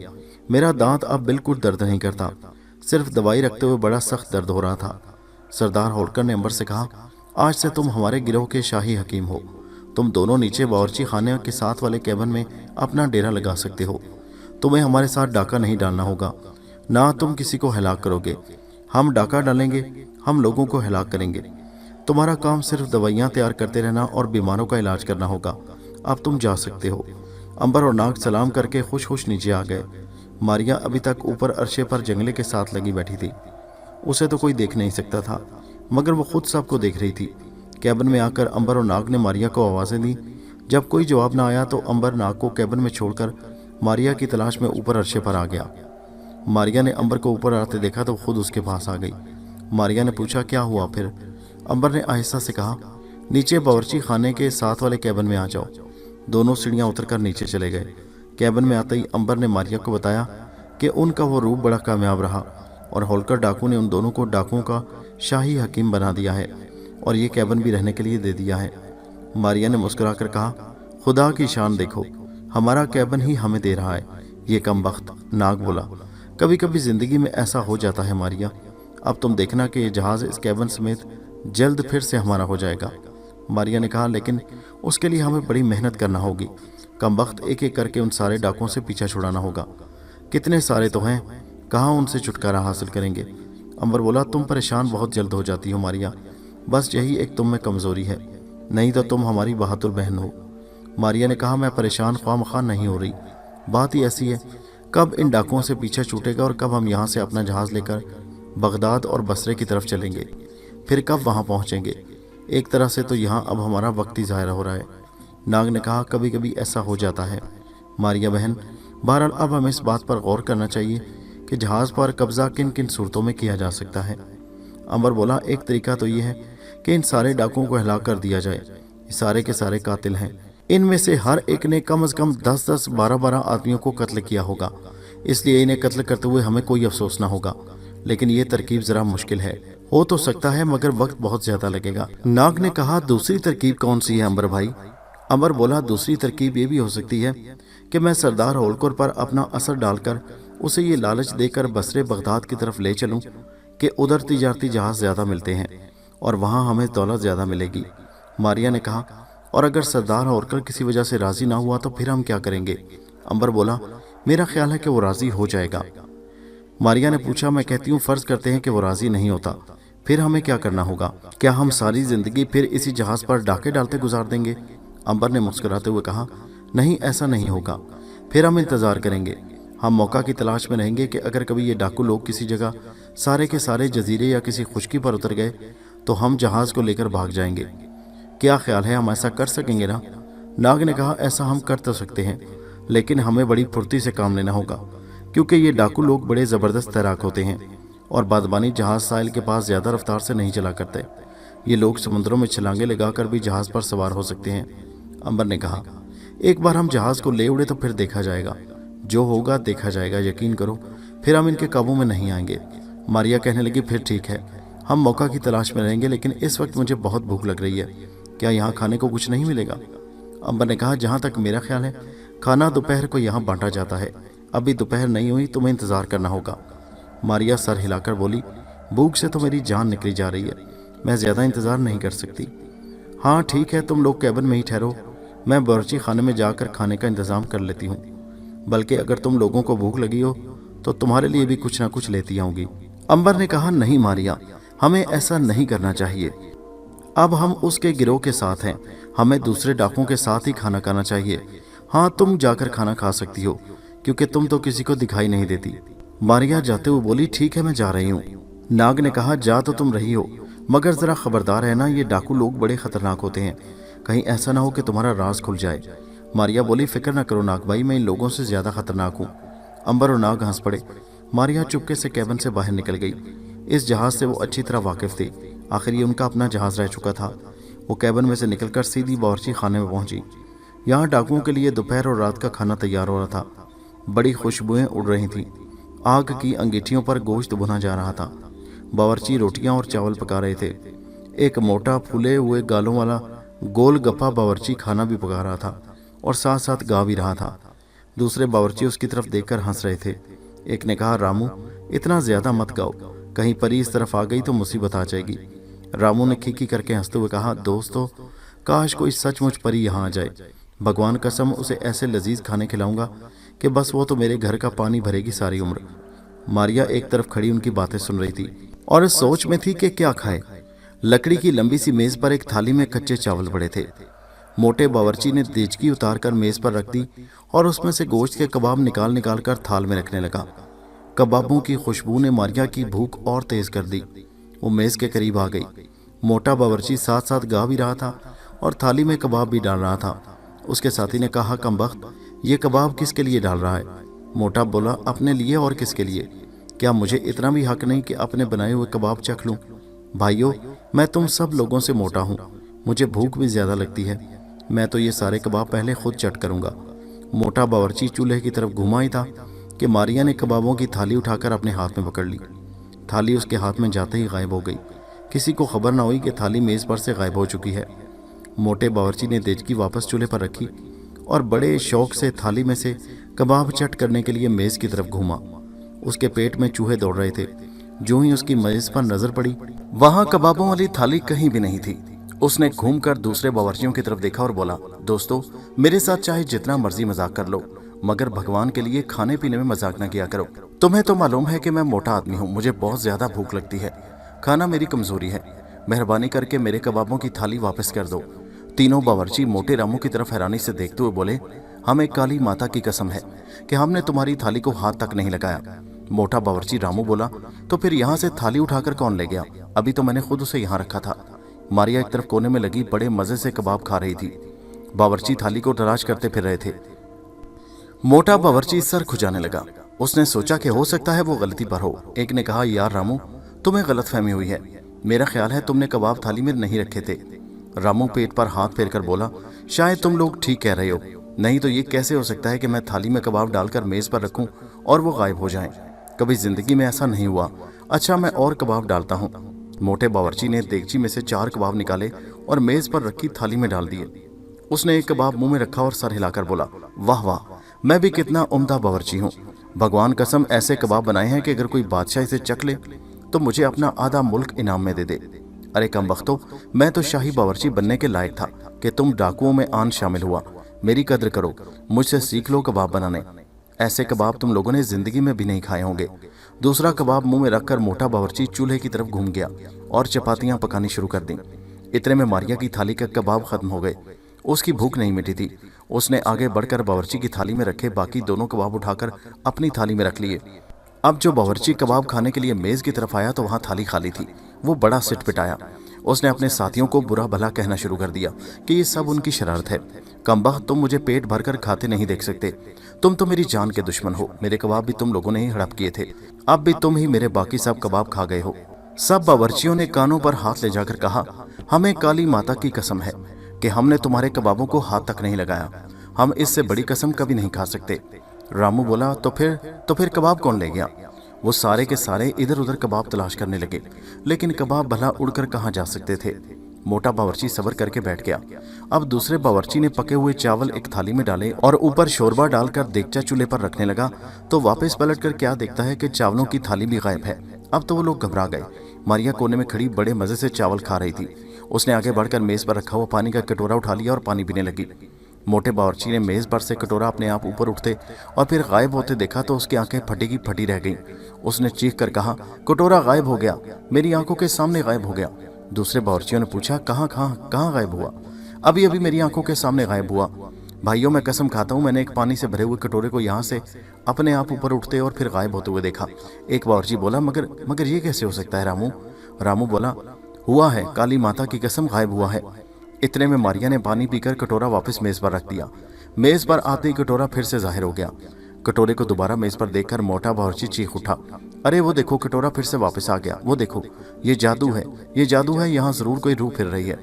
میرا دانت اب بالکل درد نہیں کرتا، صرف دوائی رکھتے ہوئے بڑا سخت درد ہو رہا تھا۔ سردار ہولکر نے انبر سے کہا، آج سے تم ہمارے گروہ کے شاہی حکیم ہو۔ تم دونوں نیچے باورچی خانے کے ساتھ والے کیبن میں اپنا ڈیرا لگا سکتے ہو۔ تمہیں ہمارے ساتھ ڈاکہ نہیں ڈالنا ہوگا، نہ تم کسی کو ہلاک کرو گے۔ ہم ڈاکہ ڈالیں گے، ہم لوگوں کو ہلاک کریں گے۔ تمہارا کام صرف دوائیاں تیار کرتے رہنا اور بیماروں کا علاج کرنا ہوگا۔ اب تم جا سکتے ہو۔ انبر اور ناگ سلام کر کے خوش خوش نیچے آ گئے۔ ماریا ابھی تک اوپر عرشے پر جنگلے کے ساتھ لگی بیٹھی تھی۔ اسے تو کوئی دیکھ نہیں سکتا تھا، مگر وہ خود سب کو دیکھ رہی تھی۔ کیبن میں آ کر انبر اور ناگ نے ماریا کو آوازیں دی۔ جب کوئی جواب نہ آیا تو انبر ناگ کو کیبن میں چھوڑ کر ماریا کی تلاش میں اوپر عرشے پر آ گیا۔ ماریا نے انبر کو اوپر آتے دیکھا تو خود اس کے پاس آ گئی۔ ماریا نے پوچھا، کیا ہوا پھر؟ انبر نے آہستہ سے کہا، نیچے باورچی خانے کے ساتھ والے کیبن میں آ جاؤ۔ دونوں سیڑھیاں اتر کر نیچے چلے گئے۔ کیبن میں آتے ہی انبر نے ماریا کو بتایا کہ ان کا وہ روپ بڑا کامیاب رہا اور ہولکر ڈاکو نے ان دونوں کو ڈاکوؤں کا شاہی حکیم بنا دیا ہے اور یہ کیبن بھی رہنے کے لیے دے دیا ہے۔ ماریا نے مسکرا کر کہا، خدا کی شان دیکھو، ہمارا کیبن ہی ہمیں دے رہا ہے، یہ کم بخت۔ ناگ بولا، کبھی کبھی زندگی میں ایسا ہو جاتا ہے ماریا، اب تم دیکھنا کہ یہ جہاز اس کیبن سمیت جلد پھر سے ہمارا ہو جائے گا۔ ماریا نے کہا، لیکن اس کے لیے ہمیں بڑی محنت کرنا ہوگی، کم بخت ایک ایک کر کے ان سارے ڈاکوؤں سے پیچھا چھڑانا ہوگا۔ کتنے سارے تو ہیں، کہاں ان سے چھٹکارا حاصل کریں گے؟ انبر بولا، تم پریشان بہت جلد ہو جاتی ہو ماریا، بس یہی ایک تم میں کمزوری ہے، نہیں تو تم ہماری بہادر بہن ہو۔ ماریا نے کہا، میں پریشان خواہ مخواہ نہیں ہو رہی، بات ہی ایسی ہے، کب ان ڈاکوؤں سے پیچھا چھوٹے گا اور کب ہم یہاں سے اپنا جہاز لے کر بغداد اور بصرے کی طرف چلیں گے، پھر کب وہاں پہنچیں گے؟ ایک طرح سے تو یہاں اب ہمارا وقت ہی ضائع ہو رہا ہے۔ ناگ نے کہا، کبھی کبھی ایسا ہو جاتا ہے ماریا بہن، بہرحال اب ہمیں اس بات پر غور کرنا چاہیے کہ جہاز پر قبضہ کن کن صورتوں میں کیا جا سکتا ہے۔ انبر بولا، ایک طریقہ تو یہ ہے کہ ان سارے ڈاکوؤں کو ہلاک کر دیا جائے، یہ سارے کے سارے قاتل ہیں، ان میں سے ہر ایک نے کم از کم 10 12 آدمیوں کو قتل کیا ہوگا، اس لیے انہیں قتل کرتے ہوئے ہمیں کوئی افسوس نہ ہوگا، لیکن یہ ترکیب ذرا مشکل ہے، ہو تو سکتا ہے مگر وقت بہت زیادہ لگے گا۔ ناگ نے کہا، دوسری ترکیب کون سی ہے انبر بھائی؟ انبر بولا، دوسری ترکیب یہ بھی ہو سکتی ہے کہ میں سردار ہولکر پر اپنا اثر ڈال کر اسے یہ لالچ دے کر بصرے بغداد کی طرف لے چلوں کہ ادھر تجارتی جہاز زیادہ ملتے ہیں اور وہاں ہمیں دولت زیادہ ملے گی۔ ماریا نے کہا، اور اگر سردار ہولکر کسی وجہ سے راضی نہ ہوا تو پھر ہم کیا کریں گے؟ انبر بولا، میرا خیال ہے کہ وہ راضی ہو جائے گا۔ ماریا نے پوچھا، میں کہتی ہوں فرض کرتے ہیں کہ وہ راضی نہیں ہوتا، پھر ہمیں کیا کرنا ہوگا؟ کیا ہم ساری زندگی پھر اسی جہاز پر ڈاکے ڈالتے گزار دیں گے؟ انبر نے مسکراتے ہوئے کہا، نہیں، ایسا نہیں ہوگا، پھر ہم انتظار کریں گے، ہم موقع کی تلاش میں رہیں گے کہ اگر کبھی یہ ڈاکو لوگ کسی جگہ سارے کے سارے جزیرے یا کسی خشکی پر اتر گئے تو ہم جہاز کو لے کر بھاگ جائیں گے۔ کیا خیال ہے، ہم ایسا کر سکیں گے نا؟ ناگ نے کہا، ایسا ہم کر تو سکتے ہیں، لیکن ہمیں بڑی پھرتی سے کام لینا ہوگا، کیونکہ یہ ڈاکو لوگ بڑے زبردست تیراک ہوتے ہیں اور بادبانی جہاز ساحل کے پاس زیادہ رفتار سے نہیں چلا کرتے، یہ لوگ سمندروں میں چھلانگیں لگا کر بھی جہاز پر سوار ہو سکتے ہیں۔ انبر نے کہا، ایک بار ہم جہاز کو لے اڑے تو پھر دیکھا جائے گا، جو ہوگا دیکھا جائے گا، یقین کرو، پھر ہم ان کے قابو میں نہیں آئیں گے۔ ماریا کہنے لگی، پھر ٹھیک ہے، ہم موقع کی تلاش میں رہیں گے، لیکن اس وقت مجھے بہت بھوک لگ رہی ہے، کیا یہاں کھانے کو کچھ نہیں ملے گا؟ انبر نے کہا، جہاں تک میرا خیال ہے کھانا دوپہر کو یہاں بانٹا جاتا ہے، ابھی دوپہر نہیں ہوئی، تمہیں انتظار کرنا ہوگا۔ ماریا سر ہلا کر بولی، بھوک سے تو میری جان نکلی جا رہی ہے، میں زیادہ انتظار نہیں کر سکتی۔ ہاں ٹھیک ہے، تم لوگ کیبن میں ہی ٹھہرو، میں باورچی خانے میں جا کر کھانے کا انتظام کر لیتی ہوں، بلکہ اگر تم لوگوں کو بھوک لگی ہو تو تمہارے لیے بھی کچھ نہ کچھ لیتی آؤں گی۔ انبر نے کہا، نہیں ماریا، ہمیں ایسا نہیں کرنا چاہیے، اب ہم اس کے گروہ کے ساتھ ہیں، ہمیں دوسرے ڈاکوؤں کے ساتھ ہی کھانا کھانا چاہیے۔ ہاں تم جا کر کھانا کھا سکتی ہو، کیونکہ تم تو کسی کو دکھائی نہیں دیتی۔ ماریا جاتے ہوئے بولی، ٹھیک ہے، میں جا رہی ہوں۔ ناگ نے کہا، جا تو تم رہی ہو، مگر ذرا خبردار ہے نا، یہ ڈاکو لوگ بڑے خطرناک ہوتے ہیں، کہیں ایسا نہ ہو کہ تمہارا راز کھل جائے۔ मारिया बोली, फिक्र न करो नाग भाई, मैं इन लोगों से ज्यादा खतरनाक हूँ। अंबर और नाग हंस पड़े। मारिया चुपके से कैबिन से बाहर निकल गई। इस जहाज से वो अच्छी तरह वाकिफ थी, आखिर ये उनका अपना जहाज रह चुका था। वो कैबिन में से निकलकर सीधी बावर्ची खाने में पहुंची। यहाँ डाकुओं के लिए दोपहर और रात का खाना तैयार हो रहा था। बड़ी खुशबुएं उड़ रही थीं। आग की अंगीठियों पर गोश्त भुना जा रहा था। बावर्ची रोटियां और चावल पका रहे थे। एक मोटा फूले हुए गालों वाला गोल गप्पा बावर्ची खाना भी पका रहा था और साथ साथ गा भी रहा था। दूसरे बावर्ची उसकी तरफ देखकर हंस रहे थे। एक ने कहा, रामू इतना ज्यादा मत गाओ, कहीं परी इस तरफ आ गई तो मुसीबत आ जाएगी। रामू ने खीखी करके हंसते हुए कहा, दोस्तों काश कोई सचमुच परी यहाँ आ जाए। भगवान कसम उसे ऐसे लजीज खाने खिलाऊंगा कि बस वो तो मेरे घर का पानी भरेगी सारी उम्र। मारिया एक तरफ खड़ी उनकी बातें सुन रही थी और इस सोच में थी कि क्या खाए। लकड़ी की लंबी सी मेज पर एक थाली में कच्चे चावल पड़े थे। मोटे बावर्ची ने देचकी उतार कर मेज पर रख दी और उसमें से गोश्त के कबाब निकाल निकाल कर थाल में रखने लगा। कबाबों की खुशबू ने मारिया की भूख और तेज कर दी। वो मेज के करीब आ गई। मोटा बावर्ची साथ साथ गा भी रहा था और थाली में कबाब भी डाल रहा था। उसके साथी ने कहा, कमबख्त ये कबाब किसके लिए डाल रहा है? मोटा बोला, अपने लिए और किसके लिए? क्या मुझे इतना भी हक नहीं कि अपने बनाए हुए कबाब चख लूं? भाइयों, मैं तुम सब लोगों से मोटा हूं, मुझे भूख भी ज्यादा लगती है। मैं तो ये सारे कबाब पहले खुद चट करूंगा। मोटा बावर्ची चूल्हे की तरफ घुमा ही था कि मारिया ने कबाबों की थाली उठाकर अपने हाथ में पकड़ ली। थाली उसके हाथ में जाते ही गायब हो गई। किसी को खबर ना हुई कि थाली मेज पर से गायब हो चुकी है। मोटे बावर्ची ने देचकी वापस चूल्हे पर रखी और बड़े शौक से थाली में से कबाब चट करने के लिए मेज की तरफ घूमा। उसके पेट में चूहे दौड़ रहे थे। जो ही उसकी मेज पर नजर पड़ी, वहां कबाबों वाली थाली कहीं भी नहीं थी। उसने घूमकर दूसरे बावर्चियों की तरफ देखा और बोला, दोस्तों मेरे साथ चाहे जितना मर्जी मजाक कर लो, मगर भगवान के लिए खाने पीने में मजाक ना किया करो। तुम्हें तो मालूम है कि मैं मोटा आदमी हूँ, मुझे बहुत ज्यादा भूख लगती है, खाना मेरी कमजोरी है। मेहरबानी करके मेरे कबाबों की थाली वापस कर दो। तीनों बावर्ची मोटे रामू की तरफ हैरानी से देखते हुए बोले, हमें काली माता की कसम है कि हमने तुम्हारी थाली को हाथ तक नहीं लगाया। मोटा बावर्ची रामू बोला, तो फिर यहाँ से थाली उठाकर कौन ले गया? अभी तो मैंने खुद उसे यहाँ रखा था। मारिया एक तरफ कोने में लगी बड़े मजे से कबाब खा रही थी। बावर्ची थाली को तलाश करते फिर रहे थे। मोटा बावर्ची सर खुजाने लगा। उसने सोचा कि हो सकता है वो गलती पर हो। एक ने कहा, यार रामू तुम्हें गलतफहमी हुई है, मेरा ख्याल है तुमने कबाब थाली में नहीं रखे थे। रामू पेट पर हाथ फेरकर बोला, शायद तुम लोग ठीक कह रहे हो, नहीं तो ये कैसे हो सकता है कि मैं थाली में कबाब डालकर मेज पर रखूं और वो गायब हो जाएं? कभी जिंदगी में ऐसा नहीं हुआ। अच्छा मैं और कबाब डालता हूँ। मोटे बावर्ची ने देगची में से 4 कबाब निकाले और मेज पर रखी थाली में डाल दिए। उसने एक कबाब मुंह में रखा और सर हिलाकर बोला, वाह वाह, मैं भी कितना उम्दा बावर्ची हूँ। भगवान कसम ऐसे कबाब बनाए हैं कि अगर कोई बादशाह इसे चख ले तो मुझे अपना आधा मुल्क इनाम में दे दे। अरे कमबख्तो, मैं तो शाही बावर्ची बनने के लायक था कि तुम डाकुओं में आन शामिल हुआ। मेरी कद्र करो, मुझसे सीख लो कबाब बनाने। ऐसे कबाब तुम लोगों ने जिंदगी में भी नहीं खाए होंगे। दूसरा कबाब मुंह में रखकर मोटा बावर्ची चूल्हे की तरफ घूम गया और चपातियां पकानी शुरू कर दी। इतने में मारिया की थाली के कबाब खत्म हो गए। उसकी भूख नहीं मिटी थी। उसने आगे बढ़कर बावर्ची की थाली में रखे बाकी दोनों कबाब उठाकर अपनी थाली में रख लिए। अब जो बावर्ची कबाब खाने के लिए मेज की तरफ आया तो वहां थाली खाली थी। वो बड़ा सिट पिटाया। उसने अपने साथियों को बुरा भला कहना शुरू कर दिया कि ये सब उनकी शरारत है। कमबख्त, तुम मुझे पेट भरकर खाते नहीं देख सकते। तुम तो मेरी जान के दुश्मन हो। मेरे कबाब भी तुम लोगों ने ही हड़प किए थे, अब भी तुम ही मेरे बाकी सब कबाब खा गए हो। सब बावर्चियों ने कानों पर हाथ ले जाकर कहा, हमें काली माता की कसम है कि हमने तुम्हारे कबाबों को हाथ तक नहीं लगाया। हम इससे बड़ी कसम कभी नहीं खा सकते। रामू बोला, तो फिर कबाब कौन ले गया? वो सारे के सारे इधर उधर कबाब तलाश करने लगे, लेकिन कबाब भला उड़कर कहाँ जा सकते थे। मोटा बावर्ची सब्र करके बैठ गया। अब दूसरे बावर्ची ने पके हुए चावल एक थाली में डाले और ऊपर शोरबा डालकर देगचा चूल्हे पर रखने लगा तो वापस पलटकर क्या देखता है कि चावलों की थाली भी गायब है। अब तो वो लोग घबरा गए। मारिया कोने में खड़ी बड़े मजे से चावल खा रही थी। उसने आगे बढ़कर मेज पर रखा हुआ पानी का कटोरा उठा लिया और पानी पीने लगी। मोटे बावर्ची ने मेज पर से कटोरा अपने आप ऊपर उठते और फिर गायब होते देखा तो उसकी आंखें फटी की फटी रह गईं। उसने चीख कर कहा, कटोरा गायब हो गया, मेरी आंखों के सामने गायब हो गया। दूसरे बावर्चियों ने पूछा, कहाँ गायब हुआ? अभी अभी मेरी आंखों के सामने गायब हुआ। भाइयों, मैं कसम खाता हूँ, मैंने एक पानी से भरे हुए कटोरे को यहाँ से अपने आप ऊपर उठते और फिर गायब होते हुए देखा। एक बावर्ची बोला, मगर ये कैसे हो सकता है रामू? रामू बोला, हुआ है, काली माता की कसम गायब हुआ है। इतने में मारिया ने पानी पीकर कटोरा वापस मेज पर रख दिया। मेज पर आते ही कटोरा फिर से जाहिर हो गया। कटोरे को दोबारा मेज पर देखकर मोटा बावर्ची चीख उठा, अरे वो देखो, कटोरा फिर से वापस आ गया, वो देखो, ये जादू है, ये जादू है, यहाँ जरूर कोई रूह फिर रही है।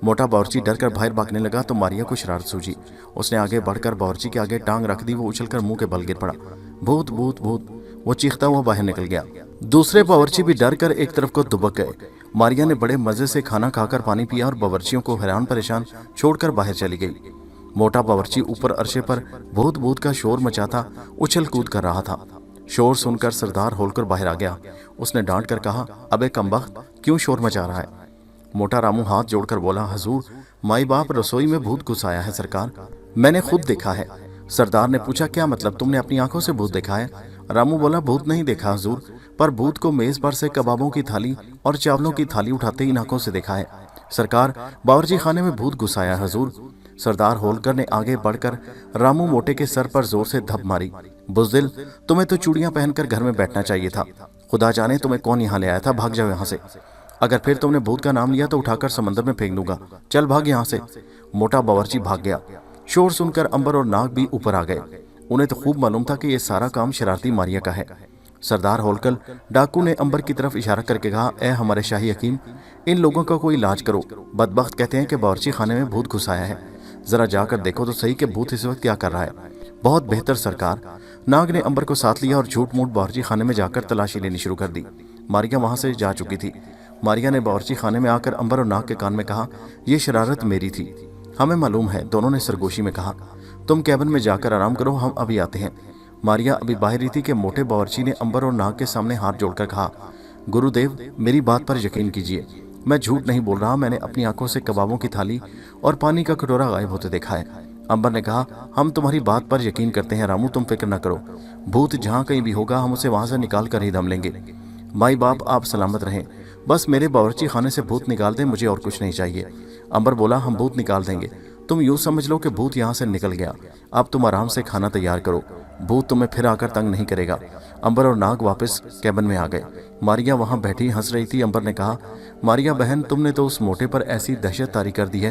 मोटा बावर्ची डर कर बाहर भागने लगा तो मारिया को शरारत सूझी। उसने आगे बढ़कर बावर्ची के आगे टांग रख दी। वो उछलकर मुंह के बल गिर पड़ा। भूत भूत भूत, वो चीखता हुआ बाहर निकल गया। दूसरे बावर्ची भी डर कर एक तरफ को दुबक गए। मारिया ने बड़े मजे से खाना खाकर पानी पिया और बावर्चियों को हैरान परेशान छोड़कर बाहर चली गई। मोटा बावर्ची ऊपर अरशे पर भूत भूत का शोर मचाता उछल कूद कर रहा था। शोर सुनकर सरदार होलकर बाहर आ गया। उसने डांट कर कहा, अबे कमबख्त, क्यों शोर मचा रहा है? मोटा रामू हाथ जोड़कर बोला, हजूर, माई बाप रसोई में भूत घुस आया है सरकार, मैंने खुद देखा है। सरदार ने पूछा, क्या मतलब, तुमने अपनी आंखों से भूत देखा है? रामू बोला, भूत नहीं देखा हजूर, पर भूत को मेज पर से कबाबों की थाली और चावलों की थाली उठाते इन आंखों से देखा है सरकार। बावर्ची खाने में भूत घुस आया हजूर। सरदार होलकर ने आगे बढ़कर रामू मोटे के सर पर जोर से धप मारी। बुज़दिल, तुम्हें तो चूड़ियां पहनकर घर में बैठना चाहिए था। खुदा जाने तुम्हें कौन यहाँ ले आया था, भाग जाओ यहाँ से। अगर फिर तुमने भूत का नाम लिया तो उठाकर समंदर में फेंक दूंगा, चल भाग यहाँ से। मोटा बावर्ची भाग गया। शोर सुनकर अंबर और नाग भी ऊपर आ गए। उन्हें तो खूब मालूम था कि यह सारा काम शरारती मारिया का है। सरदार होलकर डाकू ने अंबर की तरफ इशारा करके कहा, ए हमारे शाही हकीम, इन लोगों का कोई इलाज करो। बदबख्त कहते हैं कि बावर्ची खाने में भूत घुस आया है, जरा जाकर देखो तो सही कि भूत इस वक्त क्या कर रहा है। बहुत बेहतर सरकार। नाग ने अंबर को साथ लिया और झूठ मूठ बावर्ची खाने में जाकर तलाशी लेनी शुरू कर दी। मारिया वहां से जा चुकी थी। मारिया ने बावर्ची खाने में आकर अंबर और नाग के कान में कहा, यह शरारत मेरी थी, हमें मालूम है। दोनों ने सरगोशी में कहा, तुम कैबिन में जाकर आराम करो, हम अभी आते हैं। मारिया अभी बाहर ही थी कि मोटे बावर्ची ने अंबर और नाग के सामने हाथ जोड़कर कहा, गुरुदेव, मेरी बात पर यकीन कीजिए, मैं झूठ नहीं बोल रहा, मैंने अपनी आंखों से कबाबों की थाली और पानी का कटोरा गायब होते देखा है। अंबर ने कहा, हम तुम्हारी बात पर यकीन करते हैं रामू, तुम फिक्र न करो, भूत जहाँ कहीं भी होगा हम उसे वहां से निकाल कर ही दम लेंगे। माई बाप आप सलामत रहें, बस मेरे बावर्ची खाने से भूत निकाल दें, मुझे और कुछ नहीं चाहिए। अंबर बोला, हम भूत निकाल देंगे, तुम यूं समझ लो कि भूत यहाँ से निकल गया, अब तुम आराम से खाना तैयार करो, भूत तुम्हें फिर आकर तंग नहीं करेगा। अंबर और नाग वापस कैबिन में आ गए। मारिया वहां बैठी हंस रही थी। अंबर ने कहा, मारिया बहन, तुमने तो उस मोटे पर ऐसी दहशत तारी कर दी है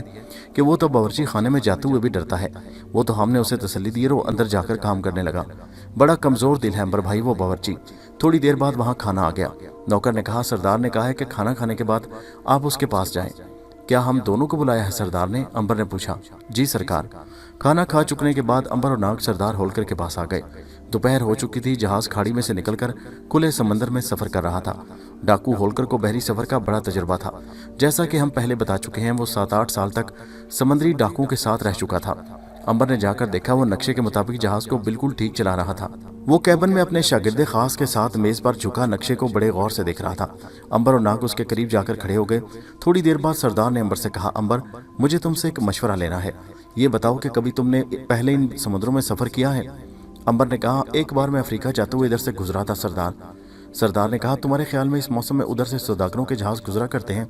कि वो तो बावर्ची खाने में जाते हुए भी डरता है। वो तो हमने उसे तसल्ली दी और वो अंदर जाकर काम करने लगा। बड़ा कमजोर दिल है अंबर भाई वो बावर्ची। थोड़ी देर बाद वहां खाना आ गया। नौकर ने कहा, सरदार ने कहा है कि खाना खाने के बाद आप उसके पास जाएं। क्या हम दोनों को बुलाया है सरदार ने? अंबर ने पूछा। जी सरकार। खाना खा चुकने के बाद अंबर और नाग सरदार होलकर के पास आ गए। दोपहर हो चुकी थी। जहाज खाड़ी में से निकलकर खुले समंदर में सफर कर रहा था। डाकू होलकर को बहरी सफर का बड़ा तजुर्बा था। जैसा कि हम पहले बता चुके हैं, वो 7-8 साल तक समुद्री डाकुओं के साथ रह चुका था। अंबर ने जाकर देखा, वो नक्शे के मुताबिक जहाज को बिल्कुल ठीक चला रहा था। वो कैबिन में अपने शागिर्दे खास के साथ मेज पर झुका नक्शे को बड़े गौर से देख रहा था। अंबर और नाग उसके करीब जाकर खड़े हो गए। थोड़ी देर बाद सरदार ने अंबर से कहा, अंबर, मुझे तुमसे एक मशवरा लेना है। ये बताओ कि कभी तुमने पहले इन समुद्रों में सफर किया है? अंबर ने कहा, एक बार मैं अफ्रीका जाते हुए इधर से गुजरा था सरदार। सरदार ने कहा, तुम्हारे ख्याल में इस मौसम में उधर से सौदागरों के जहाज गुजरा करते हैं?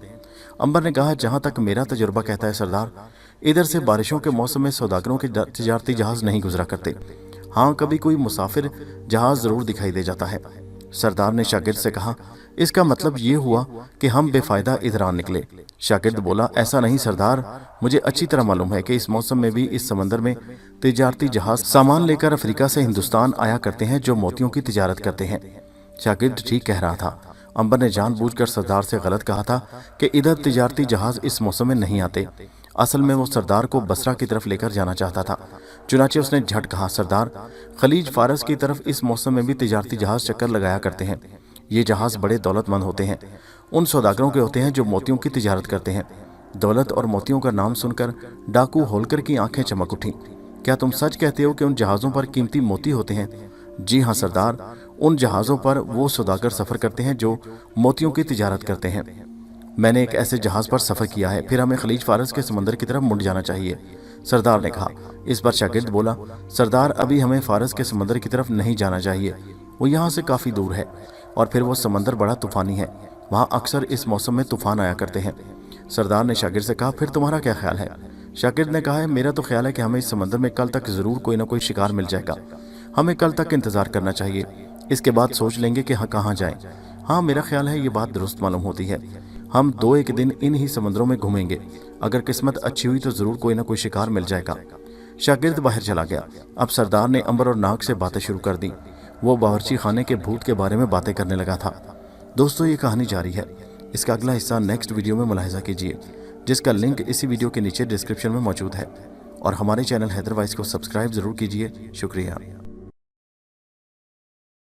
अंबर ने कहा, जहां तक मेरा तजुर्बा कहता है सरदार, इधर से बारिशों के मौसम में सौदागरों के तिजारती जहाज नहीं गुजरा करते। हाँ, कभी कोई मुसाफिर जहाज जरूर दिखाई दे जाता है। सरदार ने शागिर्द से कहा, इसका मतलब ये हुआ कि हम बेफायदा इधर आ निकले। शागिर्द बोला, ऐसा नहीं सरदार, मुझे अच्छी तरह मालूम है कि इस मौसम में भी इस समंदर में तिजारती जहाज सामान लेकर अफ्रीका से हिंदुस्तान आया करते हैं, जो मोतियों की तिजारत करते हैं। शागिर्द ठीक कह रहा था। अंबर ने जानबूझकर सरदार से गलत कहा था कि इधर तिजारती जहाज इस मौसम में नहीं आते। असल में वो सरदार को बसरा की तरफ लेकर जाना चाहता था। चुनाचे उसने झट कहा, सरदार, खलीज फारस की तरफ इस मौसम में भी तिजारती जहाज चक्कर लगाया करते हैं। ये जहाज बड़े दौलतमंद होते हैं, उन सौदागरों के होते हैं जो मोतियों की तिजारत करते हैं। दौलत और मोतियों का नाम सुनकर डाकू होलकर की आंखें चमक उठी। क्या तुम सच कहते हो कि उन जहाज़ों पर कीमती मोती होते हैं? जी हाँ सरदार, उन जहाज़ों पर वो सौदागर सफ़र करते हैं जो मोतियों की तिजारत करते हैं। मैंने एक ऐसे जहाज़ पर सफ़र किया है, फिर हमें खलीज फारस के समंदर की तरफ मुड़ जाना चाहिए, सरदार ने कहा। इस पर शागिर्द बोला, सरदार, अभी हमें फारस के समंदर की तरफ नहीं जाना चाहिए, वो यहाँ से काफ़ी दूर है, और फिर वो समंदर बड़ा तूफ़ानी है, वहाँ अक्सर इस मौसम में तूफ़ान आया करते हैं। सरदार ने शागिर्द से कहा, फिर तुम्हारा क्या ख्याल है? शागिर्द ने कहा है, मेरा तो ख्याल है कि हमें इस समंदर में कल तक ज़रूर कोई ना कोई शिकार मिल जाएगा। हमें कल तक इंतज़ार करना चाहिए, इसके बाद सोच लेंगे कि हाँ कहाँ जाएं। हाँ, मेरा ख्याल है ये बात दुरुस्त मालूम होती है। हम 2-1 दिन इन ही समंदरों में घूमेंगे, अगर किस्मत अच्छी हुई तो ज़रूर कोई ना कोई शिकार मिल जाएगा। शागिर्द बाहर चला गया। अब सरदार ने अंबर और नाग से बातें शुरू कर दी। वो बावर्ची खाने के भूत के बारे में बातें करने लगा था। दोस्तों, ये कहानी जारी है। इसका अगला हिस्सा नेक्स्ट वीडियो में मुलाहिजा कीजिए, जिसका लिंक इसी वीडियो के नीचे डिस्क्रिप्शन में मौजूद है। और हमारे चैनल हैदर वॉइस को सब्सक्राइब ज़रूर कीजिए। शुक्रिया।